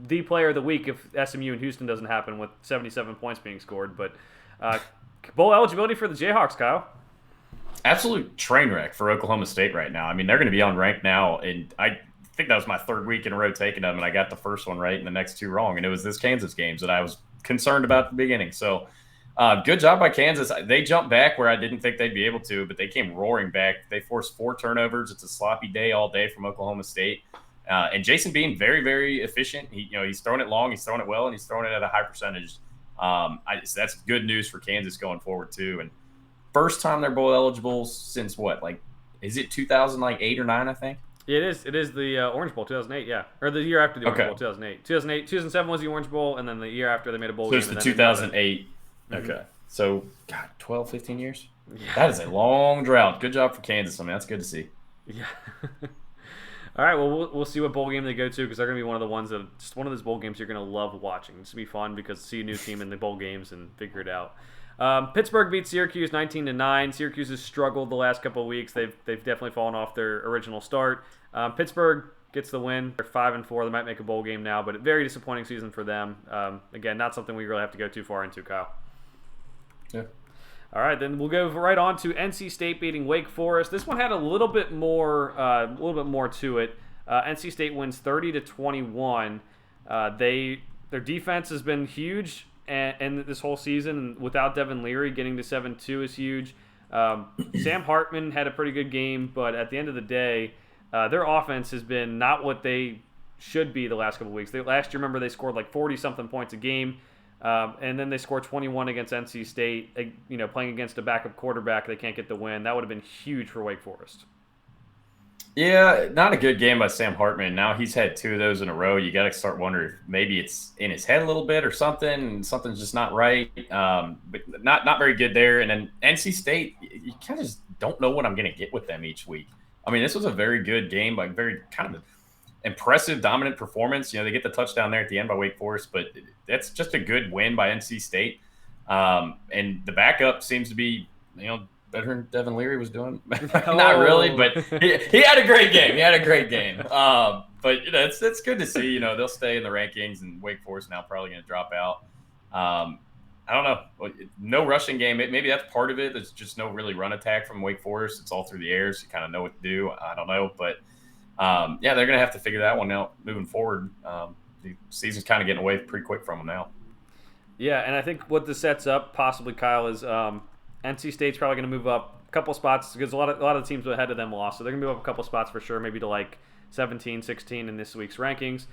the player of the week if SMU and Houston doesn't happen with 77 points being scored. But bowl eligibility for the Jayhawks, Kyle. Absolute train wreck for Oklahoma State right now. I mean, they're going to be unranked now, and I think that was my 3rd week in a row taking them, and I got the first one right and the next 2 wrong, and it was this Kansas games that I was concerned about at the beginning. So Good job by Kansas. They jumped back where I didn't think they'd be able to, but they came roaring back. They forced 4 turnovers. It's a sloppy day all day from Oklahoma State. And Jason Bean, very, very efficient. He's throwing it long, he's throwing it well, and he's throwing it at a high percentage. That's good news for Kansas going forward too. And first time they're bowl eligible since what? Like, is it 2008 or 9? I think. Yeah, it is. It is the Orange Bowl, 2008. Yeah, or the year after the Orange Bowl, 2008. 2007 was the Orange Bowl, and then the year after they made a bowl So game. it's the 2008. Okay. So, God, 12, 15 years? Yeah. That is a long drought. Good job for Kansas. I mean, that's good to see. Yeah. All right, well, we'll see what bowl game they go to because they're going to be one of the ones that just one of those bowl games you're going to love watching. It's going to be fun because see a new team in the bowl games and figure it out. Pittsburgh beats Syracuse 19-9. Syracuse has struggled the last couple of weeks. They've definitely fallen off their original start. Pittsburgh gets the win. They're 5-4. They might make a bowl game now, but a very disappointing season for them. Again, not something we really have to go too far into, Kyle. Yeah. All right, then we'll go right on to NC State beating Wake Forest. This one had a little bit more to it. NC State wins 30-21. Their defense has been huge, and this whole season without Devin Leary getting to 7-2 is huge. Sam Hartman had a pretty good game, but at the end of the day, their offense has been not what they should be the last couple of weeks. Last year, remember, they scored like 40-something points a game. And then they scored 21 against NC State, playing against a backup quarterback. They can't get the win. That would have been huge for Wake Forest. Yeah, not a good game by Sam Hartman. Now he's had 2 of those in a row. You got to start wondering if maybe it's in his head a little bit or something, and something's just not right. But not very good there. And then NC State, you kind of just don't know what I'm going to get with them each week. I mean, this was a very good game, like very kind of impressive, dominant performance. They get the touchdown there at the end by Wake Forest, but that's just a good win by NC State. And the backup seems to be, better than Devin Leary was doing. Not really, but he had a great game. But it's good to see. They'll stay in the rankings, and Wake Forest now probably going to drop out. I don't know. No rushing game. Maybe that's part of it. There's just no really run attack from Wake Forest. It's all through the air, so you kind of know what to do. I don't know, but. They're going to have to figure that one out moving forward. The season's kind of getting away pretty quick from them now. Yeah, and I think what this sets up, possibly, Kyle, is NC State's probably going to move up a couple spots because a lot of the teams ahead of them lost. So they're going to move up a couple spots for sure, maybe to like 17, 16 in this week's rankings.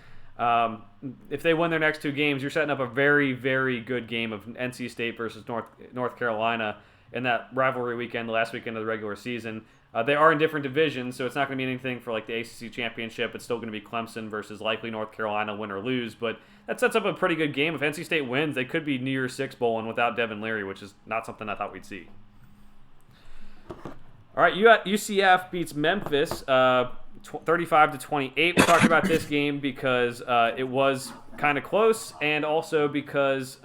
If they win their next 2 games, you're setting up a very, very good game of NC State versus North Carolina in that rivalry weekend, the last weekend of the regular season. They are in different divisions, so it's not going to be anything for like the ACC championship. It's still going to be Clemson versus likely North Carolina, win or lose. But that sets up a pretty good game. If NC State wins, they could be New Year's Six bowling without Devin Leary, which is not something I thought we'd see. All right, UCF beats Memphis 35-28. We talked about this game because it was kind of close, and also because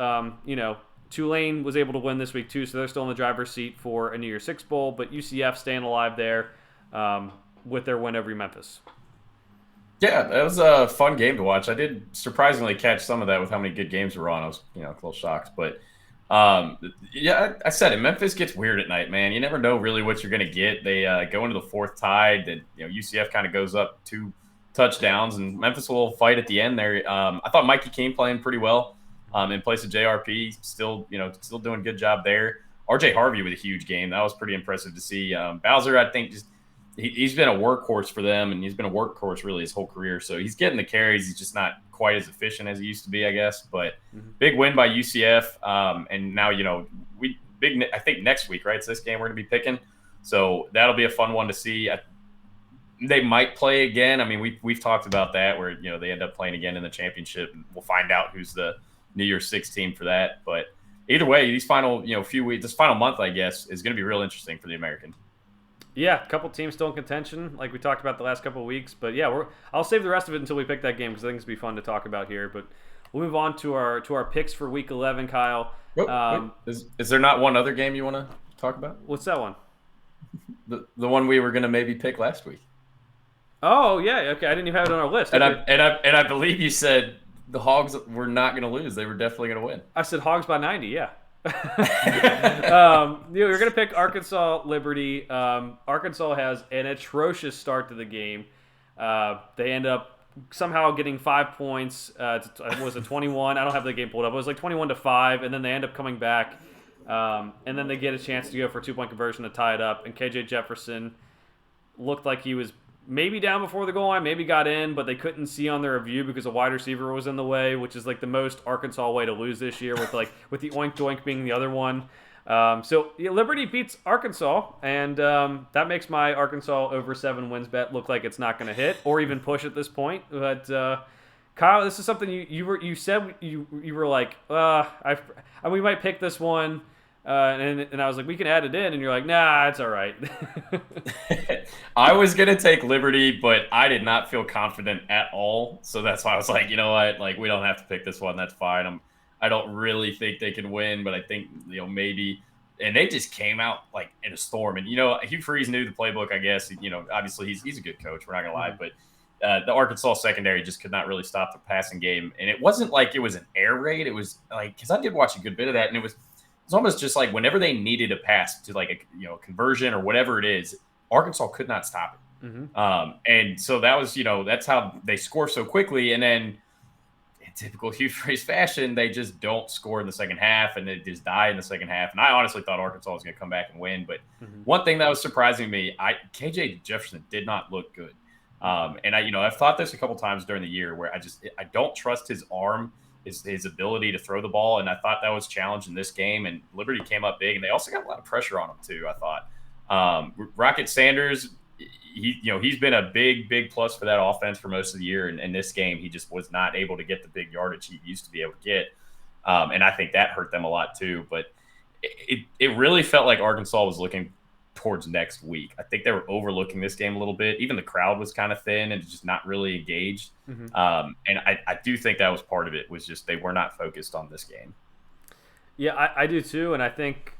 Tulane was able to win this week too, so they're still in the driver's seat for a New Year's Six bowl. But UCF staying alive there with their win over Memphis. Yeah, that was a fun game to watch. I did surprisingly catch some of that with how many good games were on. I was a little shocked, but I said it. Memphis gets weird at night, man. You never know really what you're going to get. They go into the 4th tied, and UCF kind of goes up 2 touchdowns, and Memphis will fight at the end there. I thought Mikey Keene playing pretty well. In place of JRP, still doing a good job there. RJ Harvey with a huge game. That was pretty impressive to see. Bowser, I think, he's been a workhorse for them, and he's been a workhorse really his whole career. So he's getting the carries. He's just not quite as efficient as he used to be, I guess. But big win by UCF. And now, I think next week, right? It's this game we're going to be picking. So that'll be a fun one to see. They might play again. I mean, we've talked about that where, they end up playing again in the championship, and we'll find out who's the New Year's Six team for that. But either way, these final few weeks, this final month, I guess, is going to be real interesting for the American. Yeah, a couple teams still in contention, like we talked about the last couple of weeks. But yeah, I'll save the rest of it until we pick that game because I think it's going to be fun to talk about here. But we'll move on to our picks for Week 11, Kyle. Wait. Is there not one other game you want to talk about? What's that one? The one we were going to maybe pick last week. Oh yeah, okay. I didn't even have it on our list. And I believe you said the Hogs were not going to lose. They were definitely going to win. I said Hogs by 90, yeah. We're going to pick Arkansas Liberty. Arkansas has an atrocious start to the game. They end up somehow getting 5 points. Was it 21? I don't have the game pulled up. It was like 21-5, and then they end up coming back And then they get a chance to go for a 2-point conversion to tie it up. And KJ Jefferson looked like he was maybe down before the goal line, maybe got in, but they couldn't see on their review because a wide receiver was in the way, which is like the most Arkansas way to lose this year, with the oink doink being the other one. So Liberty beats Arkansas, and that makes my Arkansas over 7 wins bet look like it's not going to hit or even push at this point. But Kyle, this is something you said you were like, we might pick this one. And I was like, we can add it in, and you're like, nah, it's all right. I was gonna take Liberty, but I did not feel confident at all. So that's why I was like, you know what, like we don't have to pick this one. That's fine. I don't really think they can win, but I think maybe. And they just came out like in a storm. And Hugh Freeze knew the playbook, I guess. Obviously he's a good coach. We're not gonna lie, but the Arkansas secondary just could not really stop the passing game. And it wasn't like it was an air raid. It was like because I did watch a good bit of that, and it's almost just like whenever they needed a pass to like a conversion or whatever it is, Arkansas could not stop it. Mm-hmm. And so that was that's how they score so quickly. And then in typical Hugh Freeze fashion, they just don't score in the second half and they just die in the second half. And I honestly thought Arkansas was going to come back and win. But one thing that was surprising me, KJ Jefferson did not look good. And I've thought this a couple times during the year where I don't trust his arm. His ability to throw the ball, and I thought that was challenged in this game. And Liberty came up big, and they also got a lot of pressure on him too. I thought Rocket Sanders, he's been a big plus for that offense for most of the year. And in this game, he just was not able to get the big yardage he used to be able to get, and I think that hurt them a lot too. But it really felt like Arkansas was looking towards next week. I think they were overlooking this game a little bit. Even the crowd was kind of thin and just not really engaged. And I do think that was part of it, was just they were not focused on this game. Yeah, I do too. And I think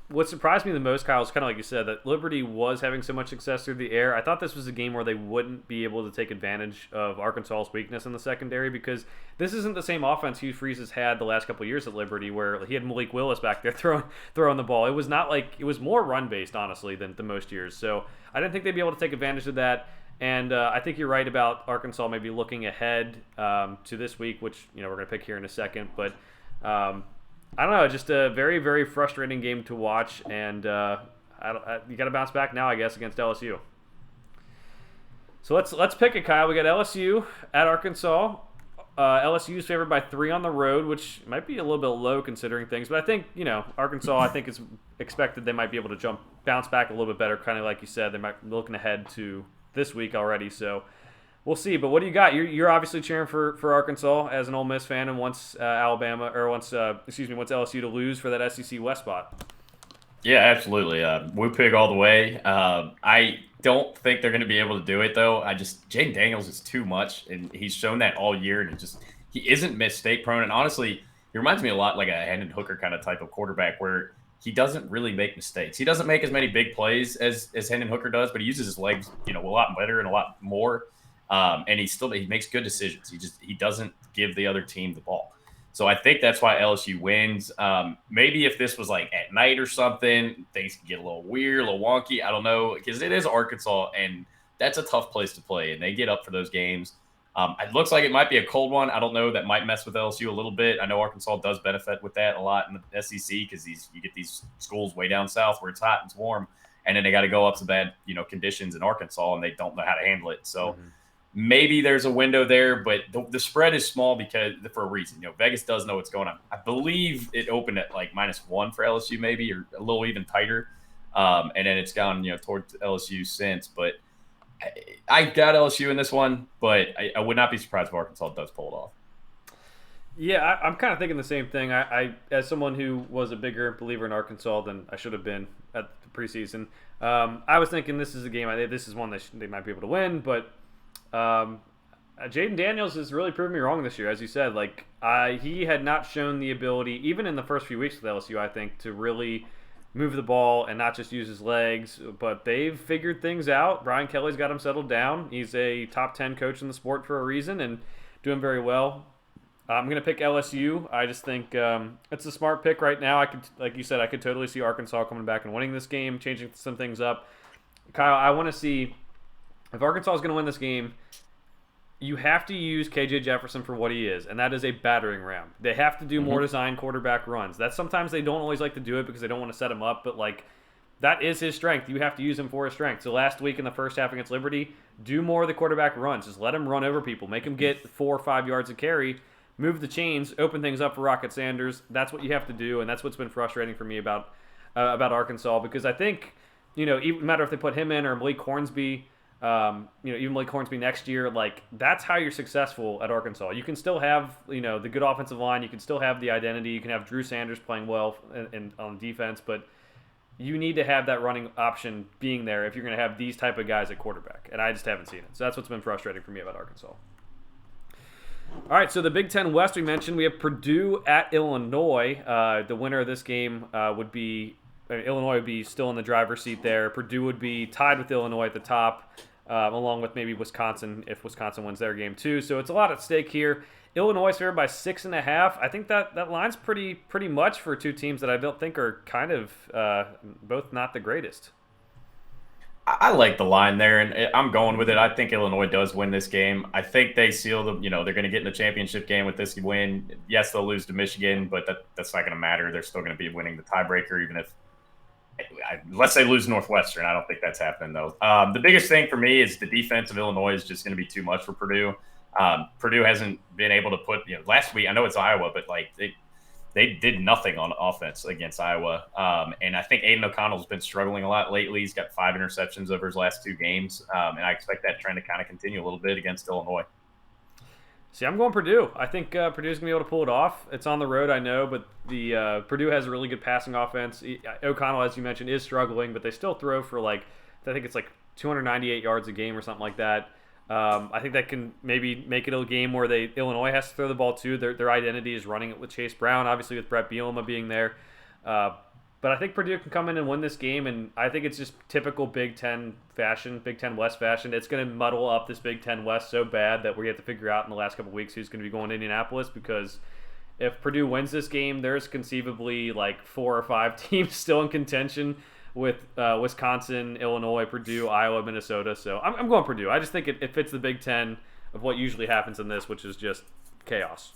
what surprised me the most, Kyle, is kind of like you said, that Liberty was having so much success through the air. I thought this was a game where they wouldn't be able to take advantage of Arkansas's weakness in the secondary, because this isn't the same offense Hugh Freeze has had the last couple of years at Liberty, where he had Malik Willis back there throwing the ball. It was not like, it was more run-based, honestly, than most years. So I didn't think they'd be able to take advantage of that. And I think you're right about Arkansas maybe looking ahead to this week, which we're going to pick here in a second. But I don't know, just a very, very frustrating game to watch, and you got to bounce back now, I guess, against LSU. So let's pick it, Kyle. We got LSU at Arkansas. LSU is favored by 3 on the road, which might be a little bit low considering things, but I think Arkansas. I think it's expected they might be able to bounce back a little bit better, kind of like you said. They might be looking ahead to this week already, so we'll see. But what do you got? You're obviously cheering for Arkansas as an Ole Miss fan, and wants LSU to lose for that SEC West spot. Yeah, absolutely. Woo Pig all the way. I don't think they're going to be able to do it, though. Jaden Daniels is too much, and he's shown that all year. And he isn't mistake prone. And honestly, he reminds me a lot like a Hendon Hooker kind of type of quarterback, where he doesn't really make mistakes. He doesn't make as many big plays as Hendon Hooker does, but he uses his legs, a lot better and a lot more. And he makes good decisions. He doesn't give the other team the ball. So I think that's why LSU wins. Maybe if this was like at night or something, things could get a little weird, a little wonky. I don't know, because it is Arkansas, and that's a tough place to play, and they get up for those games. It looks like it might be a cold one. I don't know. That might mess with LSU a little bit. I know Arkansas does benefit with that a lot in the SEC, because you get these schools way down south where it's hot and it's warm, and then they got to go up to bad conditions in Arkansas, and they don't know how to handle it. So. Maybe there's a window there, but the spread is small because for a reason. Vegas does know what's going on. I believe it opened at like -1 for LSU, maybe, or a little even tighter, and then it's gone towards LSU since. But I got LSU in this one, but I would not be surprised if Arkansas does pull it off. Yeah, I'm kind of thinking the same thing. I as someone who was a bigger believer in Arkansas than I should have been at the preseason, I was thinking this is a game. This is one that they might be able to win, but. Jaden Daniels has really proven me wrong this year, as you said. He had not shown the ability, even in the first few weeks with LSU, I think, to really move the ball and not just use his legs. But they've figured things out. Brian Kelly's got him settled down. He's a top 10 coach in the sport for a reason and doing very well. I'm going to pick LSU. I just think it's a smart pick right now. Like you said, I could totally see Arkansas coming back and winning this game, changing some things up. Kyle, I want to see. If Arkansas is going to win this game, you have to use KJ Jefferson for what he is, and that is a battering ram. They have to do more design quarterback runs. That sometimes they don't always like to do it because they don't want to set him up, but like that is his strength. You have to use him for his strength. So last week in the first half against Liberty, do more of the quarterback runs. Just let him run over people. Make him get 4 or 5 yards of carry. Move the chains. Open things up for Rocket Sanders. That's what you have to do, and that's what's been frustrating for me about Arkansas because I think, even no matter if they put him in or Malik Hornsby, even Malik Hornsby next year, like that's how you're successful at Arkansas. You can still have, the good offensive line. You can still have the identity. You can have Drew Sanders playing well on defense, but you need to have that running option being there if you're going to have these type of guys at quarterback, and I just haven't seen it. So that's what's been frustrating for me about Arkansas. All right, so the Big Ten West we mentioned, we have Purdue at Illinois. The winner of this game would be Illinois would be still in the driver's seat there. Purdue would be tied with Illinois at the top, along with maybe Wisconsin if Wisconsin wins their game too. So it's a lot at stake here. Illinois is favored by 6.5. I think that line's pretty much for two teams that I don't think are kind of both not the greatest. I like the line there, and I'm going with it. I think Illinois does win this game. I think they seal the, they're going to get in the championship game with this win. Yes, they'll lose to Michigan, but that's not going to matter. They're still going to be winning the tiebreaker, even if, unless they lose Northwestern. I don't think that's happening, though. The biggest thing for me is the defense of Illinois is just going to be too much for Purdue. Purdue hasn't been able to put, last week, I know it's Iowa, but like they did nothing on offense against Iowa. And I think Aiden O'Connell's been struggling a lot lately. He's got 5 interceptions over his last 2 games. And I expect that trend to kind of continue a little bit against Illinois. See, I'm going Purdue. I think Purdue's going to be able to pull it off. It's on the road, I know, but the Purdue has a really good passing offense. O'Connell, as you mentioned, is struggling, but they still throw for I think it's 298 yards a game or something like that. I think that can maybe make it a game where Illinois has to throw the ball too. Their identity is running it with Chase Brown, obviously with Brett Bielema being there. But I think Purdue can come in and win this game, and I think it's just typical Big Ten fashion, Big Ten West fashion. It's going to muddle up this Big Ten West so bad that we have to figure out in the last couple of weeks who's going to be going to Indianapolis, because if Purdue wins this game, there's conceivably 4 or 5 teams still in contention with Wisconsin, Illinois, Purdue, Iowa, Minnesota. So I'm going Purdue. I just think it fits the Big Ten of what usually happens in this, which is just chaos.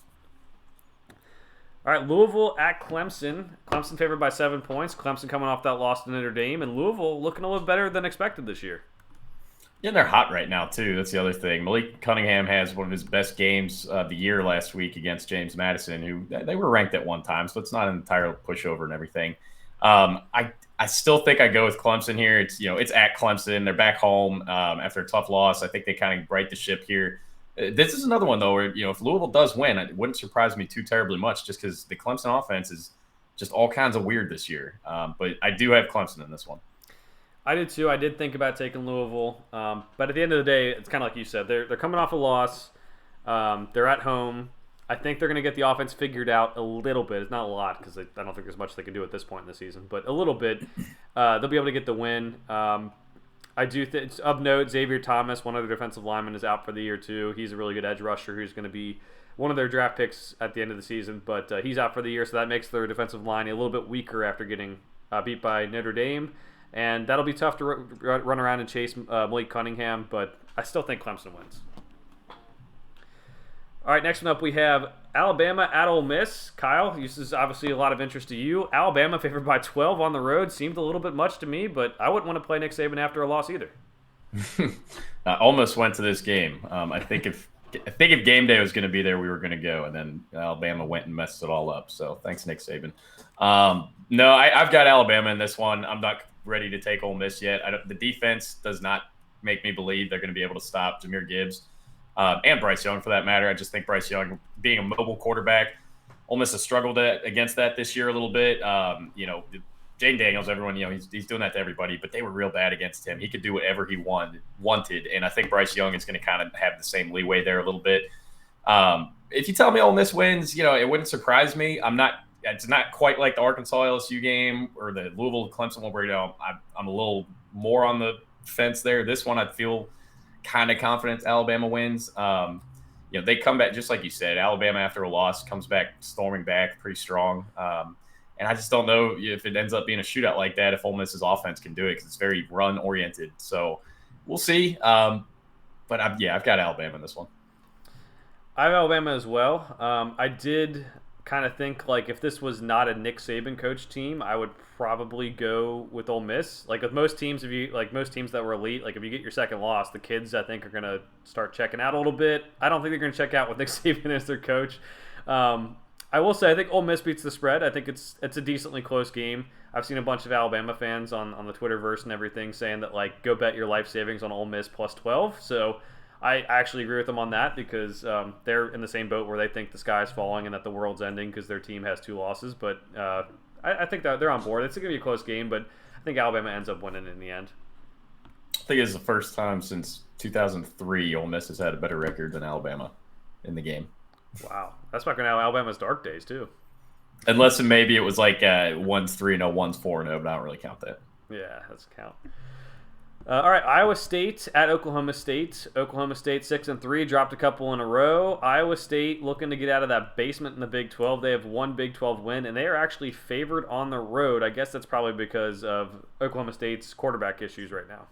All right, Louisville at Clemson. Clemson favored by 7 points. Clemson coming off that loss to Notre Dame, and Louisville looking a little better than expected this year. Yeah, they're hot right now, too. That's the other thing. Malik Cunningham has one of his best games of the year last week against James Madison, who they were ranked at one time, so it's not an entire pushover and everything. I still think I go with Clemson here. It's it's at Clemson. They're back home after a tough loss. I think they kind of right the ship here. This is another one though where if Louisville does win, it wouldn't surprise me too terribly much, just because the Clemson offense is just all kinds of weird this year. But I do have Clemson in this one. I did too. I did think about taking Louisville, but at the end of the day, it's kind of like you said. They're coming off a loss. They're at home. I think they're going to get the offense figured out a little bit. It's not a lot because I don't think there's much they can do at this point in the season, but a little bit. They'll be able to get the win. I do think, of note, Xavier Thomas, one of their defensive linemen, is out for the year too. He's a really good edge rusher who's going to be one of their draft picks at the end of the season, but he's out for the year, so that makes their defensive line a little bit weaker after getting beat by Notre Dame, and that'll be tough to run around and chase Malik Cunningham, but I still think Clemson wins. All right, next one up we have Alabama at Ole Miss. Kyle, this is obviously a lot of interest to you. Alabama favored by 12 on the road. Seemed a little bit much to me, but I wouldn't want to play Nick Saban after a loss either. I almost went to this game. I think if game day was going to be there, we were going to go, and then Alabama went and messed it all up. So thanks, Nick Saban. No, I've got Alabama in this one. I'm not ready to take Ole Miss yet. The defense does not make me believe they're going to be able to stop Jahmyr Gibbs. And Bryce Young, for that matter. I just think Bryce Young, being a mobile quarterback, Ole Miss has struggled against that this year a little bit. Jaden Daniels, everyone, he's doing that to everybody, but they were real bad against him. He could do whatever he wanted, and I think Bryce Young is going to kind of have the same leeway there a little bit. If you tell me Ole Miss wins, it wouldn't surprise me. It's not quite like the Arkansas LSU game or the Louisville Clemson one where I'm a little more on the fence there. This one I feel kind of confident Alabama wins. They come back, just like you said, Alabama after a loss comes back storming back pretty strong. And I just don't know if it ends up being a shootout like that, if Ole Miss's offense can do it, because it's very run oriented. So we'll see. But I've got Alabama in this one. I have Alabama as well. I did kind of think like if this was not a Nick Saban coach team, I would probably go with Ole Miss. Like with most teams, if you like most teams that were elite, like if you get your second loss, the kids I think are gonna start checking out a little bit. I don't think they're gonna check out with Nick Saban as their coach. I will say I think Ole Miss beats the spread. I think it's a decently close game. I've seen a bunch of Alabama fans on the Twitterverse and everything saying that like go bet your life savings on Ole Miss plus 12. So I actually agree with them on that because they're in the same boat where they think the sky is falling and that the world's ending because their team has 2 losses. But I think that they're on board. It's going to be a close game, but I think Alabama ends up winning in the end. I think it's the first time since 2003 Ole Miss has had a better record than Alabama in the game. Wow. That's back in Alabama's dark days, too. Unless maybe it was like one's 3-0, one's 4-0, but I don't really count that. Yeah, that's a count. All right, Iowa State at Oklahoma State. Oklahoma State 6-3, dropped a couple in a row. Iowa State looking to get out of that basement in the Big 12. They have one Big 12 win, and they are actually favored on the road. I guess that's probably because of Oklahoma State's quarterback issues right now.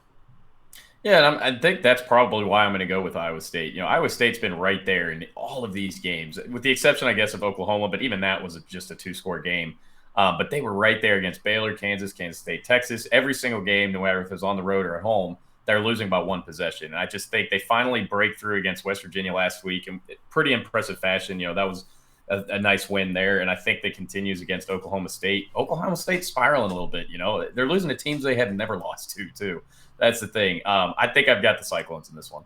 Yeah, and I think that's probably why I'm going to go with Iowa State. Iowa State's been right there in all of these games, with the exception, I guess, of Oklahoma, but even that was just a 2-score game. But they were right there against Baylor, Kansas State, Texas. Every single game, no matter if it was on the road or at home, they're losing by 1 possession. And I just think they finally break through against West Virginia last week in pretty impressive fashion. That was a nice win there. And I think that continues against Oklahoma State. Oklahoma State's spiraling a little bit. They're losing to teams they had never lost to, too. That's the thing. I think I've got the Cyclones in this one.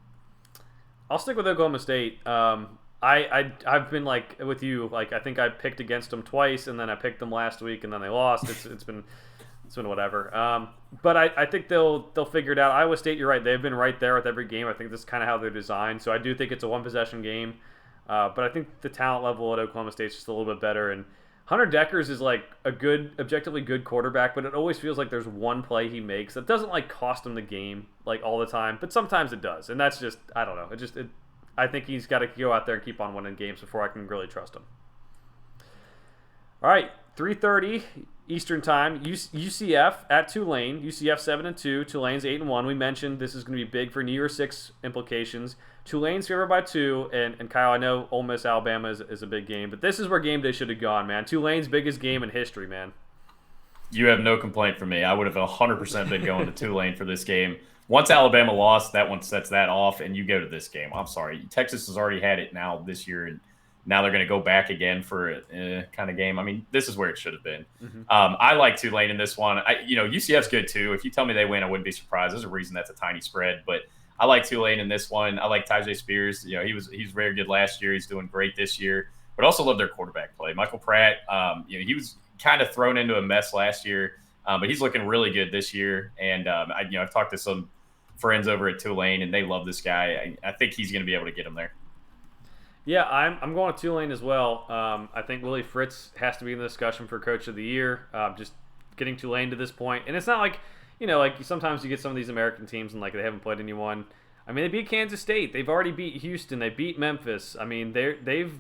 I'll stick with Oklahoma State. I've been like with you. Like I think I picked against them twice, and then I picked them last week, and then they lost. It's been whatever. But I think they'll figure it out. Iowa State, you're right. They've been right there with every game. I think this is kind of how they're designed. So I do think it's a 1-possession game. But I think the talent level at Oklahoma State is just a little bit better. And Hunter Deckers is like a good, objectively good quarterback, but it always feels like there's one play he makes that doesn't like cost him the game like all the time, but sometimes it does, and that's just I don't know. I think he's got to go out there and keep on winning games before I can really trust him. All right, 3:30 Eastern Time. UCF at Tulane. UCF 7-2. Tulane's 8-1. We mentioned this is going to be big for New Year's 6 implications. Tulane's favored by 2, and Kyle, I know Ole Miss Alabama is a big game, but this is where game day should have gone, man. Tulane's biggest game in history, man. You have no complaint from me. I would have 100% been going to Tulane for this game. Once Alabama lost, that one sets that off, and you go to this game. I'm sorry. Texas has already had it now this year, and now they're going to go back again for a kind of game. I mean, this is where it should have been. Mm-hmm. I like Tulane in this one. UCF's good too. If you tell me they win, I wouldn't be surprised. There's a reason that's a tiny spread, but I like Tulane in this one. I like Tyjae Spears. He's very good last year. He's doing great this year, but also love their quarterback play. Michael Pratt, he was kind of thrown into a mess last year, but he's looking really good this year. And I've talked to some friends over at Tulane, and they love this guy. I think he's going to be able to get him there. Yeah, I'm going to Tulane as well. I think Willie Fritz has to be in the discussion for Coach of the Year. Just getting Tulane to this point, and it's not like like sometimes you get some of these American teams and like they haven't played anyone. I mean, they beat Kansas State. They've already beat Houston. They beat Memphis. I mean, they've.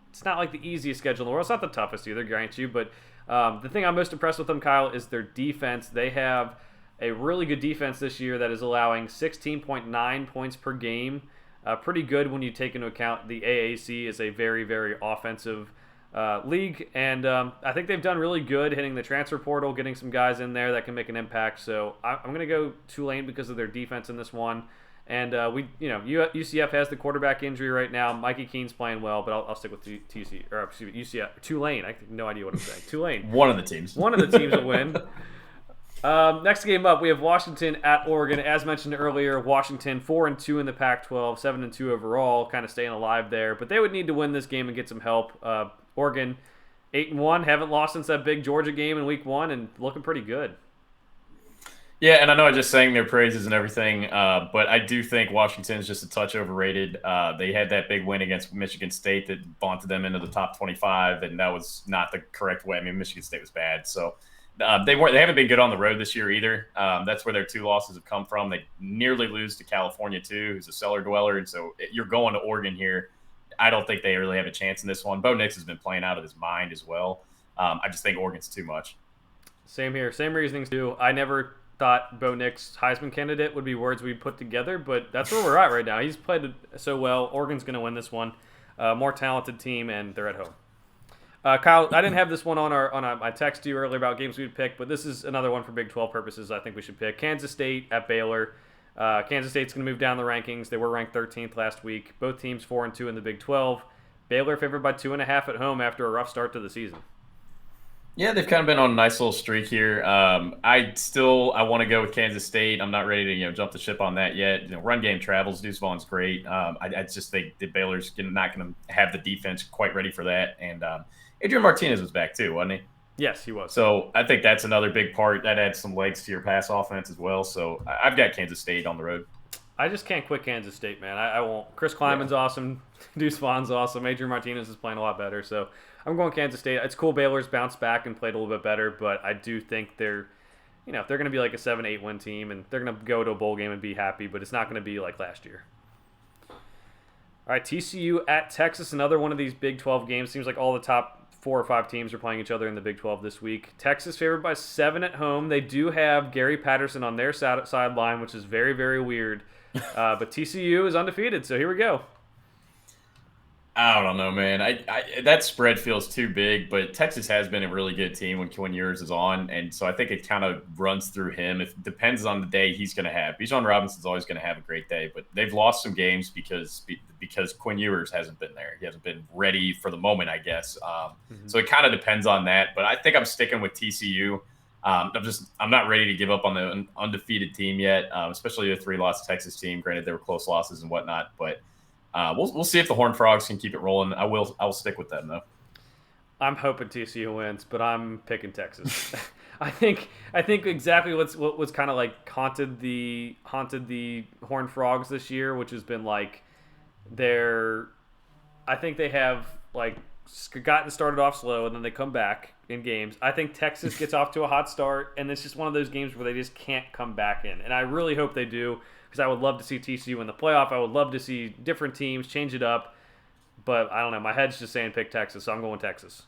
It's not like the easiest schedule in the world. It's not the toughest either, grant you. But the thing I'm most impressed with them, Kyle, is their defense. They have a really good defense this year that is allowing 16.9 points per game. Pretty good when you take into account the AAC is a very, very offensive league. And I think they've done really good hitting the transfer portal, getting some guys in there that can make an impact. So I'm going to go Tulane because of their defense in this one. And UCF has the quarterback injury right now. Mikey Keene's playing well, but I'll stick with UCF. Tulane. I have no idea what I'm saying. Tulane. One of the teams. One of the teams will win. Next game up, we have Washington at Oregon. As mentioned earlier, Washington 4-2 in the Pac-12, 7-2 overall, kind of staying alive there. But they would need to win this game and get some help. Oregon 8-1, haven't lost since that big Georgia game in Week 1, and looking pretty good. Yeah, and I know I just sang their praises and everything, but I do think Washington is just a touch overrated. They had that big win against Michigan State that vaunted them into the top 25, and that was not the correct way. I mean, Michigan State was bad, so they haven't been good on the road this year either. That's where their 2 losses have come from. They nearly lose to California too, who's a cellar dweller, and so you're going to Oregon here. I don't think they really have a chance in this one. Bo Nix has been playing out of his mind as well. I just think Oregon's too much. Same here. Same reasonings too. I never thought Bo Nix Heisman candidate would be words we put together, but that's where we're at right now. He's played so well. Oregon's going to win this one. More talented team, and they're at home. Kyle, I didn't have this one on my text to you earlier about games we'd pick, but this is another one for Big 12 purposes I think we should pick. Kansas State at Baylor. Kansas State's going to move down the rankings. They were ranked 13th last week. Both teams 4-2 in the Big 12. Baylor favored by 2.5 at home after a rough start to the season. Yeah, they've kind of been on a nice little streak here. I want to go with Kansas State. I'm not ready to jump the ship on that yet. Run game travels. Deuce Vaughn's great. I just think the Baylor's not going to have the defense quite ready for that. And Adrian Martinez was back too, wasn't he? Yes, he was. So I think that's another big part that adds some legs to your pass offense as well. So I've got Kansas State on the road. I just can't quit Kansas State, man. I won't. Chris Kleiman's awesome. Deuce Vaughn's awesome. Adrian Martinez is playing a lot better. So I'm going Kansas State. It's cool Baylor's bounced back and played a little bit better, but I do think they're going to be like a 7-8 win team, and they're going to go to a bowl game and be happy, but it's not going to be like last year. All right, TCU at Texas, another one of these Big 12 games. Seems like all the top 4 or 5 teams are playing each other in the Big 12 this week. Texas favored by 7 at home. They do have Gary Patterson on their sideline, which is very, very weird. But TCU is undefeated, so here we go. I don't know, man. That spread feels too big, but Texas has been a really good team when Ewers is on, and so I think it kind of runs through him. It depends on the day he's going to have. Bijan Robinson's always going to have a great day, but they've lost some games because Quinn Ewers hasn't been there. He hasn't been ready for the moment, I guess. So it kind of depends on that, but I think I'm sticking with TCU. I'm not ready to give up on the undefeated team yet, especially a 3-loss Texas team. Granted, they were close losses and whatnot, but we'll see if the Horned Frogs can keep it rolling. I will stick with them though. I'm hoping TCU wins, but I'm picking Texas. I think exactly what was kind of like haunted the Horned Frogs this year, which has been like I think they have like gotten started off slow and then they come back in games. I think Texas gets off to a hot start, and it's just one of those games where they just can't come back in. And I really hope they do, because I would love to see TCU in the playoff. I would love to see different teams change it up. But I don't know. My head's just saying pick Texas, so I'm going Texas.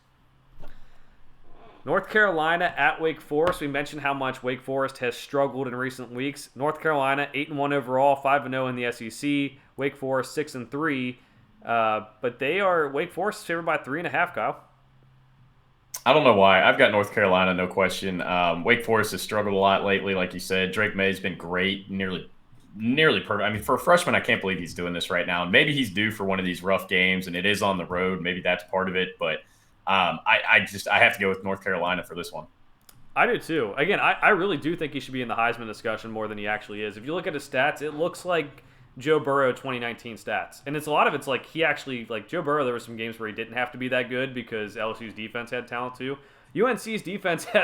North Carolina at Wake Forest. We mentioned how much Wake Forest has struggled in recent weeks. North Carolina 8-1 overall, 5-0 in the SEC. Wake Forest 6-3. But Wake Forest is favored by 3.5, Kyle. I don't know why. I've got North Carolina, no question. Wake Forest has struggled a lot lately, like you said. Drake May's been great, nearly perfect. I mean, for a freshman, I can't believe he's doing this right now. Maybe he's due for one of these rough games, and it is on the road. Maybe that's part of it. But I have to go with North Carolina for this one. I do too. Again, I really do think he should be in the Heisman discussion more than he actually is. If you look at his stats, it looks like Joe Burrow 2019 stats. And a lot of it's like he actually, like Joe Burrow, there were some games where he didn't have to be that good because LSU's defense had talent too. UNC's defense they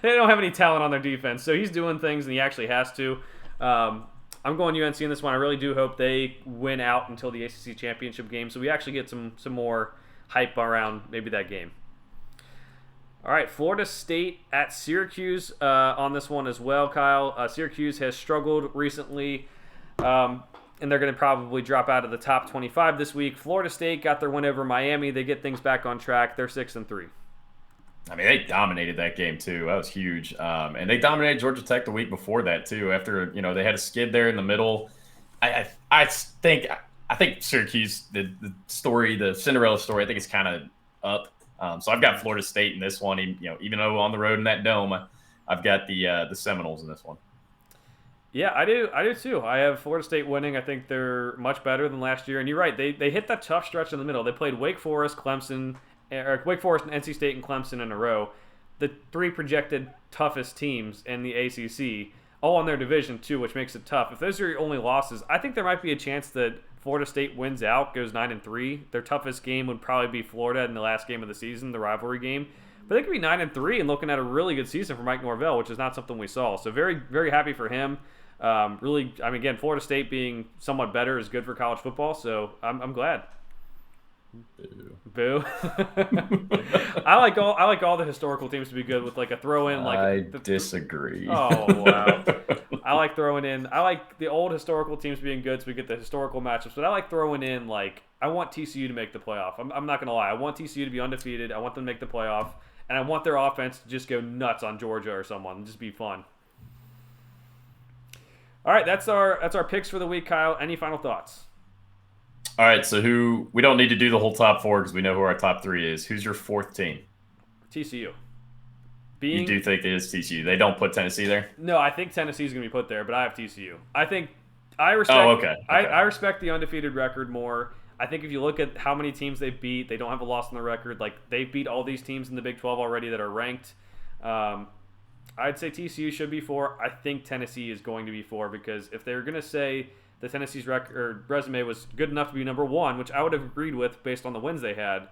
don't have any talent on their defense. So he's doing things and he actually has to. I'm going UNC in this one. I really do hope they win out until the ACC championship game, so we actually get some more hype around maybe that game. All right, Florida State at Syracuse on this one as well, Kyle. Syracuse has struggled recently, and they're going to probably drop out of the top 25 this week. Florida State got their win over Miami. They get things back on track. They're 6-3. I mean, they dominated that game too. That was huge, and they dominated Georgia Tech the week before that too. After they had a skid there in the middle. I think Syracuse, the story, the Cinderella story, I think it's kind of up. So I've got Florida State in this one. Even though on the road in that dome, I've got the Seminoles in this one. Yeah, I do too. I have Florida State winning. I think they're much better than last year. And you're right, they hit that tough stretch in the middle. They played Wake Forest, Clemson, Wake Forest, and NC State and Clemson in a row. The 3 projected toughest teams in the ACC, all in their division too, which makes it tough. If those are your only losses, I think there might be a chance that Florida State wins out, goes 9-3. Their toughest game would probably be Florida in the last game of the season, the rivalry game. But they could be 9-3 and looking at a really good season for Mike Norvell, which is not something we saw. So very, very happy for him. Really, I mean, again, Florida State being somewhat better is good for college football, so I'm glad. Boo. I like all the historical teams to be good with like a throw in. Like I disagree. Oh wow. I like throwing in. I like the old historical teams being good, so we get the historical matchups. But I like throwing in like I want TCU to make the playoff. I'm not gonna lie. I want TCU to be undefeated. I want them to make the playoff, and I want their offense to just go nuts on Georgia or someone. Just be fun. All right, that's our picks for the week, Kyle. Any final thoughts? All right, so we don't need to do the whole top four because we know who our top three is. Who's your fourth team? TCU. You do think it is TCU? They don't put Tennessee there? No, I think Tennessee's going to be put there, but I have TCU. I respect. Oh, okay. I respect the undefeated record more. I think if you look at how many teams they beat, they don't have a loss on the record. Like they beat all these teams in the Big 12 already that are ranked. I'd say TCU should be 4. I think Tennessee is going to be 4 because if they're going to say that Tennessee's resume was good enough to be number 1, which I would have agreed with based on the wins they had,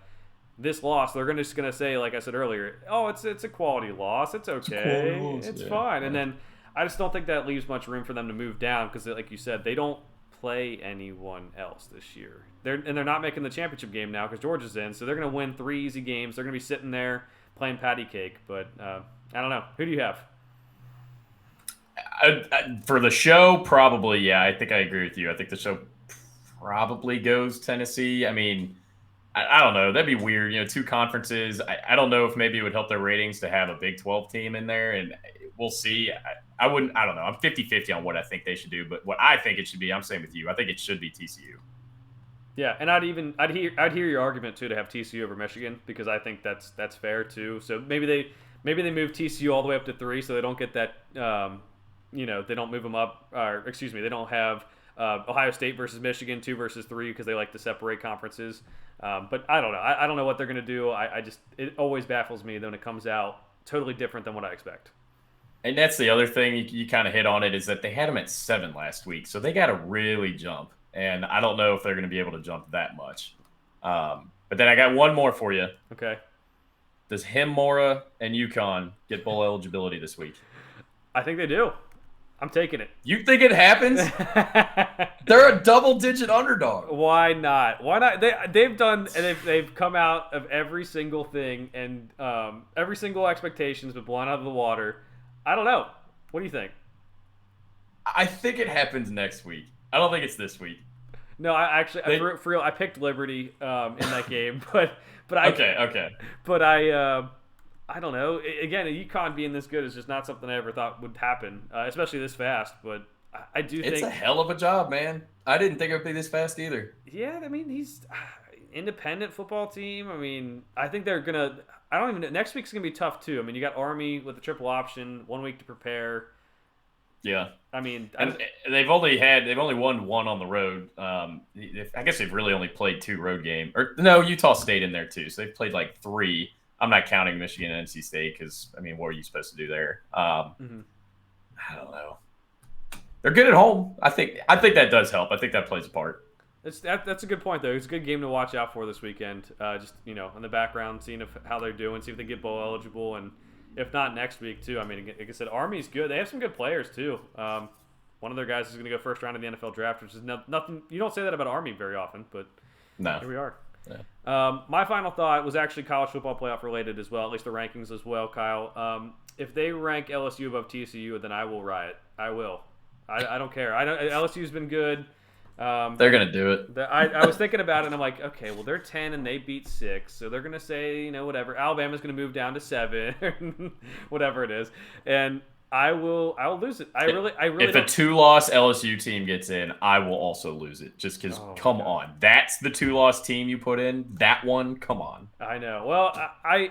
this loss they're just going to say, like I said earlier, oh, it's a quality loss. It's okay. It's fine. Yeah. And then I just don't think that leaves much room for them to move down because, like you said, they don't play anyone else this year. They're not making the championship game now because Georgia's in, so they're going to win 3 easy games. They're going to be sitting there playing patty cake, but I don't know. Who do you have? For the show, probably, yeah. I think I agree with you. I think the show probably goes Tennessee. I mean, I don't know. That'd be weird. 2 conferences. I don't know if maybe it would help their ratings to have a Big 12 team in there, and we'll see. I don't know. I'm 50-50 on what I think they should do, but what I think it should be, I'm saying with you. I think it should be TCU. Yeah, and I'd hear your argument too to have TCU over Michigan because I think that's fair too. So maybe they move TCU all the way up to 3 so they don't get that they don't move them up or they don't have Ohio State versus Michigan 2 versus 3 because they like to separate conferences. But I don't know. I don't know what they're going to do. It always baffles me when it comes out totally different than what I expect. And that's the other thing you kind of hit on it is that they had them at 7 last week, so they got to really jump. And I don't know if they're going to be able to jump that much. But then I got one more for you. Okay. Does Mora and UConn get bowl eligibility this week? I think they do. I'm taking it. You think it happens? They're a double-digit underdog. Why not? Why not? They've come out of every single thing and every single expectation's been blown out of the water. I don't know. What do you think? I think it happens next week. I don't think it's this week. No, for real, I picked Liberty in that game, but okay. But I don't know. Again, UConn being this good is just not something I ever thought would happen, especially this fast. But I do think it's a hell of a job, man. I didn't think it would be this fast either. Yeah, I mean he's independent football team. I mean, I think they're gonna. I don't even know. Next week's gonna be tough too. I mean, you got Army with the triple option, 1 week to prepare. Yeah, I mean, they've only won 1 on the road. I guess they've really only played 2 road games. Or no, Utah State in there too. So they've played like 3. I'm not counting Michigan and NC State because I mean, what are you supposed to do there? I don't know. They're good at home. I think that does help. I think that plays a part. That's a good point though. It's a good game to watch out for this weekend. Just in the background, seeing how they're doing, see if they get bowl eligible and. If not next week too. I mean, like I said, Army's good. They have some good players too. One of their guys is going to go first round of the NFL draft, which is nothing. You don't say that about Army very often, but no. Here we are. Yeah. My final thought was actually college football playoff related as well, at least the rankings as well, Kyle. If they rank LSU above TCU, then I will riot. I will. I don't care. LSU's been good. They're gonna do it. I was thinking about it, and I'm like, okay, well they're 10 and they beat 6, so they're gonna say whatever. Alabama's gonna move down to 7, whatever it is, and I will lose it. I really. If a 2-loss LSU team gets in, I will also lose it. Just because, come on, that's the 2-loss team you put in. That one, come on. I know. Well, I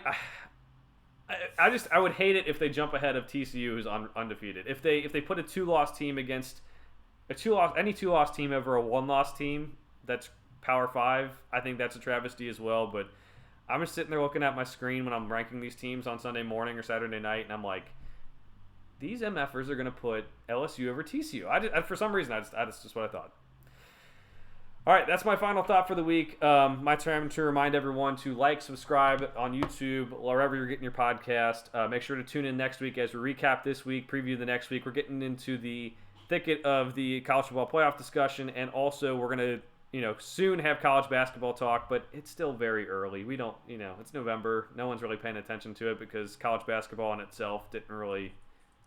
would hate it if they jump ahead of TCU, who's undefeated. If they put a 2-loss team against. Any 2-loss team over a 1-loss team that's Power 5, I think that's a travesty as well. But I'm just sitting there looking at my screen when I'm ranking these teams on Sunday morning or Saturday night, and I'm like, these MFers are going to put LSU over TCU. For some reason, that's just what I thought. All right, that's my final thought for the week. My time to remind everyone to like, subscribe on YouTube, wherever you're getting your podcast. Make sure to tune in next week as we recap this week, preview the next week. We're getting into the thicket of the college football playoff discussion, and also we're going to soon have college basketball talk, but it's still very early. We don't it's November. No one's really paying attention to it because college basketball in itself didn't really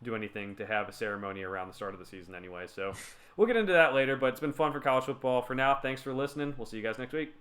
do anything to have a ceremony around the start of the season anyway. So we'll get into that later, but it's been fun for college football. For now, thanks for listening. We'll see you guys next week.